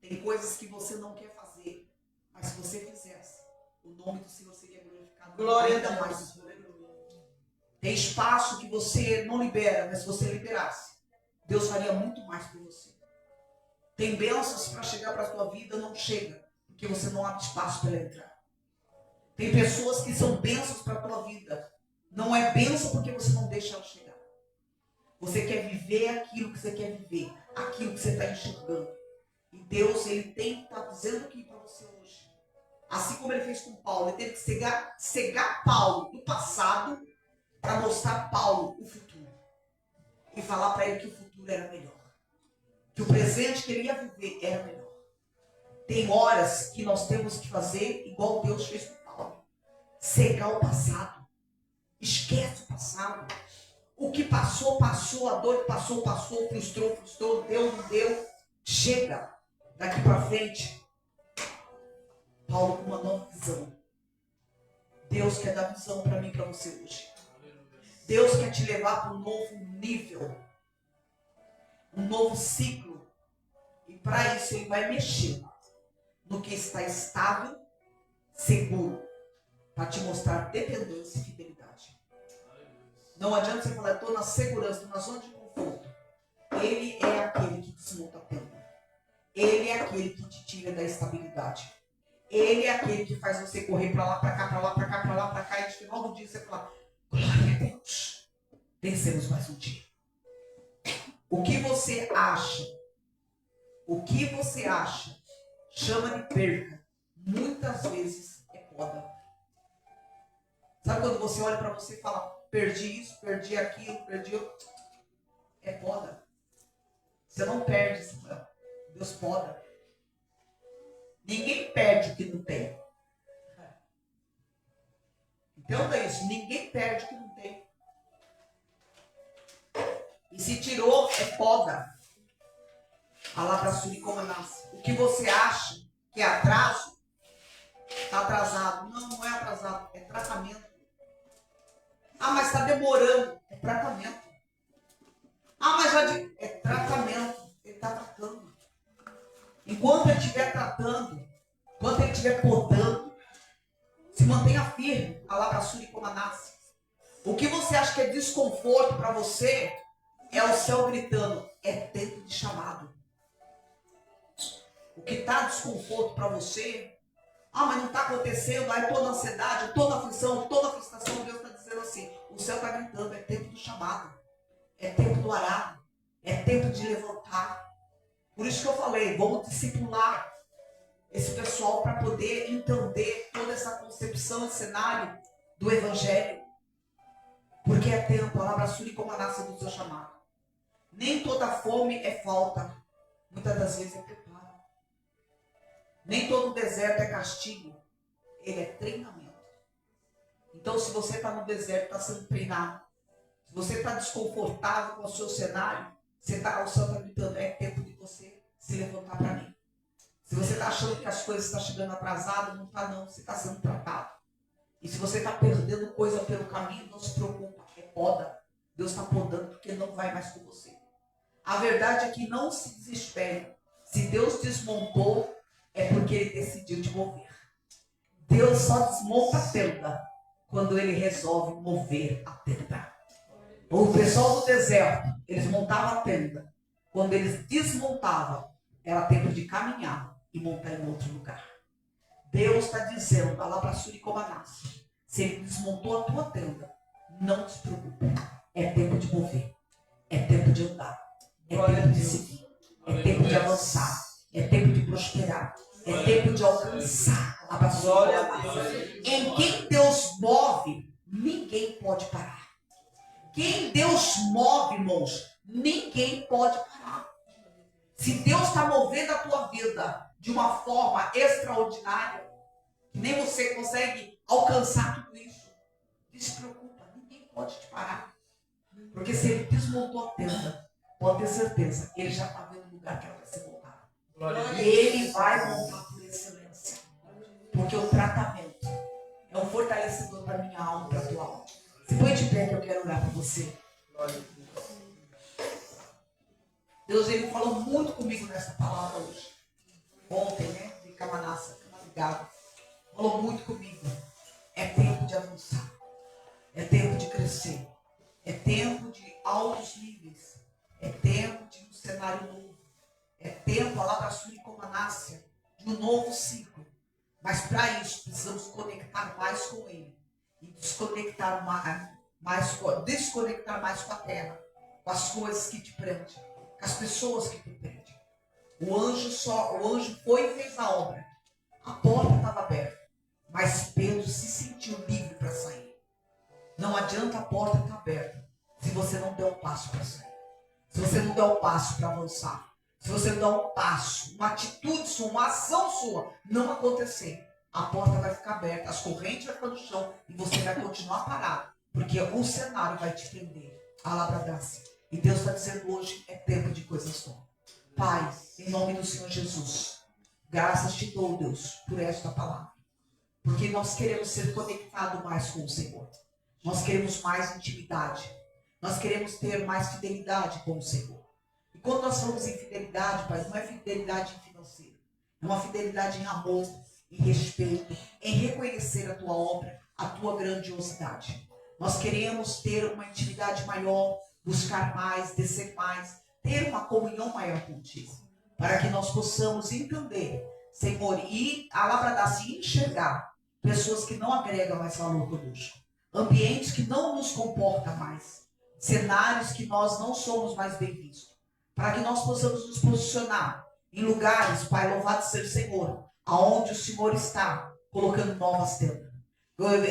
Tem coisas que você não quer fazer, mas se você fizesse, o nome do Senhor seria glorificado. Glória ainda a Deus. mais. Tem espaço que você não libera, mas se você liberasse, Deus faria muito mais por você. Tem bênçãos para chegar para a tua vida, não chega, porque você não abre espaço para ela entrar. Tem pessoas que são bênçãos para a tua vida, não é bênção porque você não deixa ela chegar. Você quer viver aquilo que você quer viver, aquilo que você está enxergando. E Deus, Ele está dizendo aqui para você hoje. Assim como Ele fez com Paulo, Ele teve que cegar Paulo do passado, para mostrar a Paulo o futuro. E falar para ele que o futuro era melhor. Que o presente que ele ia viver era melhor. Tem horas que nós temos que fazer igual Deus fez com Paulo. Cegar o passado. Esquece o passado. O que passou, passou. A dor que passou, passou. Frustrou. Deu, não deu. Chega. Daqui para frente. Paulo com uma nova visão. Deus quer dar visão para mim e para você hoje. Deus quer te levar para um novo nível, um novo ciclo. E para isso Ele vai mexer no que está estável, seguro, para te mostrar dependência e fidelidade. Não adianta você falar, estou na segurança, estou na zona de conforto. Ele é aquele que desmonta a tenda. Ele é aquele que te tira da estabilidade. Ele é aquele que faz você correr para lá, para cá, para lá, para cá, para lá, para cá, e no final do dia você fala, glória a Deus, vencemos mais um dia. O que você acha, chama de perca, muitas vezes é poda. Sabe quando você olha para você e fala, perdi isso, perdi aquilo, perdi outro? É poda. Você não perde, Samuel. Deus poda. Ninguém perde o que não tem. Entenda isso. Ninguém perde o que não tem. E se tirou, é poda. Alabraçuri como nasce. O que você acha que é atraso, está atrasado. Não, não é atrasado. É tratamento. Ah, mas está demorando. É tratamento. Ah, mas já é tratamento. Ele está tratando. Enquanto ele estiver tratando, enquanto ele estiver podando, se mantenha firme. Alabraçuri como nasce. O que você acha que é desconforto para você é o céu gritando. É tempo de chamado. O que está desconforto para você, ah, mas não está acontecendo, aí estou na ansiedade, estou na aflição, estou na frustração, Deus está dizendo assim, o céu está gritando, é tempo do chamado, é tempo do arado, é tempo de levantar. Por isso que eu falei, vamos discipular esse pessoal para poder entender toda essa concepção e cenário do Evangelho. Porque é tempo, a Alabraçuri como a nasce do seu chamado. Nem toda fome é falta, muitas das vezes é preparo. Nem todo deserto é castigo, ele é treinamento. Então, se você está no deserto, está sendo treinado. Se você está desconfortável com o seu cenário, o céu está gritando, é tempo de você se levantar para mim. Se você está achando que as coisas estão chegando atrasadas, não está não, você está sendo tratado. E se você está perdendo coisa pelo caminho, não se preocupa, é poda. Deus está podando porque não vai mais com você. A verdade é que não se desespere. Se Deus desmontou, é porque ele decidiu te mover. Deus só desmonta a tenda quando ele resolve mover a tenda. O pessoal do deserto, eles montavam a tenda. Quando eles desmontavam, era tempo de caminhar e montar em outro lugar. Deus está dizendo, Alabraçuri como nasce. Se ele desmontou a tua tenda, não se preocupe. É tempo de mover. É tempo de andar. É tempo de seguir. É tempo de avançar. É tempo de prosperar. É tempo de alcançar. Glória a Deus. Em quem Deus move, ninguém pode parar. Quem Deus move, irmãos, ninguém pode parar. Se Deus está movendo a tua vida de uma forma extraordinária, que nem você consegue alcançar tudo isso, não se preocupa, ninguém pode te parar. Porque se ele desmontou a tenda, pode ter certeza, ele já está vendo o lugar que ela vai ser montada. E ele vai montar por excelência. Porque o tratamento é um fortalecedor para a minha alma, para a tua alma. Se põe de pé que eu quero orar por você. Deus, ele falou muito comigo nessa palavra hoje. Ontem, né? De Camanassa, ligado. Falou muito comigo. É tempo de avançar. É tempo de crescer. É tempo de altos níveis. É tempo de um cenário novo. É tempo, a Alabraçuri como nasce, de um novo ciclo. Mas para isso, precisamos conectar mais com ele. E desconectar mais com a terra. Com as coisas que te prendem. Com as pessoas que te prendem. O anjo foi e fez a obra. A porta estava aberta. Mas Pedro se sentiu livre para sair. Não adianta a porta estar aberta se você não der um passo para sair. Se você não der um passo para avançar. Se você não der um passo, uma atitude sua, uma ação sua, não acontecer, a porta vai ficar aberta, as correntes vão ficar no chão e você vai continuar parado. Porque o cenário vai te prender. Alabraçuri. E Deus está dizendo hoje, é tempo de coisas novas. Pai, em nome do Senhor Jesus, graças te dou, Deus, por esta palavra. Porque nós queremos ser conectados mais com o Senhor. Nós queremos mais intimidade. Nós queremos ter mais fidelidade com o Senhor. E quando nós falamos em fidelidade, Pai, não é fidelidade financeira. É uma fidelidade em amor, em respeito, em reconhecer a tua obra, a tua grandiosidade. Nós queremos ter uma intimidade maior, buscar mais, descer mais, ter uma comunhão maior contigo, para que nós possamos entender, Senhor, e se enxergar pessoas que não agregam mais valor conosco, ambientes que não nos comportam mais, cenários que nós não somos mais bem vistos, para que nós possamos nos posicionar em lugares, Pai, louvado seja o Senhor, aonde o Senhor está colocando novas tendas.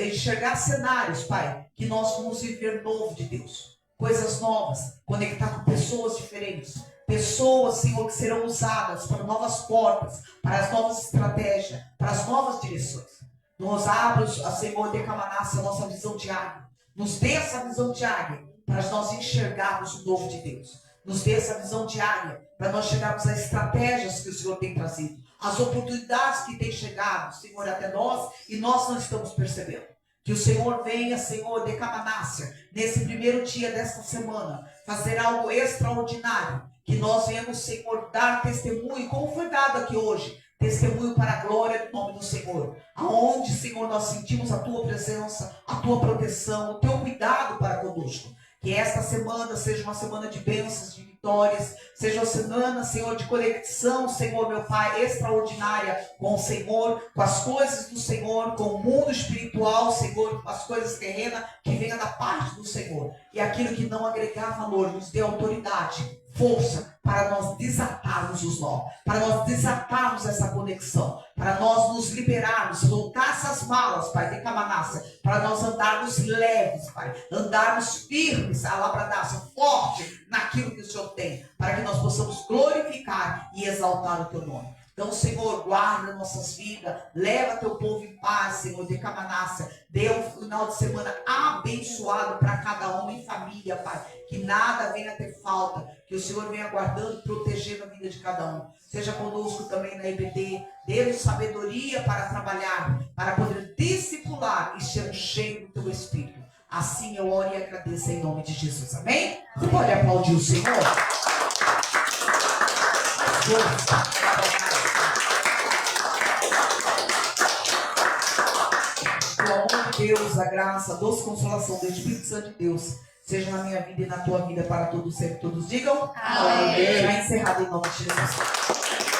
Enxergar cenários, Pai, que nós vamos viver novo de Deus. Coisas novas, conectar com pessoas diferentes. Pessoas, Senhor, que serão usadas para novas portas, para as novas estratégias, para as novas direções. Nos abra, Senhor, decamanasse a nossa visão de águia. Nos dê essa visão de águia para nós enxergarmos o novo de Deus. Nos dê essa visão de águia para nós chegarmos às estratégias que o Senhor tem trazido. As oportunidades que têm chegado, Senhor, até nós e nós não estamos percebendo. Que o Senhor venha, Senhor, decamanácia, nesse primeiro dia desta semana, fazer algo extraordinário. Que nós venhamos, Senhor, dar testemunho, como foi dado aqui hoje. Testemunho para a glória do nome do Senhor. Aonde, Senhor, nós sentimos a Tua presença, a Tua proteção, o Teu cuidado para conosco. Que esta semana seja uma semana de bênçãos, de vitórias. Seja uma semana, Senhor, de conexão, Senhor, meu Pai, extraordinária com o Senhor, com as coisas do Senhor, com o mundo espiritual, Senhor, com as coisas terrenas que venham da parte do Senhor. E aquilo que não agregar valor, nos dê autoridade, força, para nós desatarmos os nós, para nós desatarmos essa conexão, para nós nos liberarmos, soltar essas malas, Pai, de camanácia, para nós andarmos leves, Pai, andarmos firmes, alabradaça, forte naquilo que o Senhor tem, para que nós possamos glorificar e exaltar o Teu nome. Então, Senhor, guarda nossas vidas, leva Teu povo em paz, Senhor, de camanácia, dê um final de semana abençoado para cada um em família, Pai, que nada venha a ter falta, que o Senhor venha guardando e protegendo a vida de cada um. Seja conosco também na IBD, dê-nos sabedoria para trabalhar, para poder discipular e ser cheio do Teu Espírito. Assim eu oro e agradeço em nome de Jesus, amém? Você pode aplaudir o Senhor? O amor de Deus, a graça, a doce consolação do Espírito Santo de Deus seja na minha vida e na tua vida para todos sempre. Todos digam amém. Já encerrado em nome de Jesus.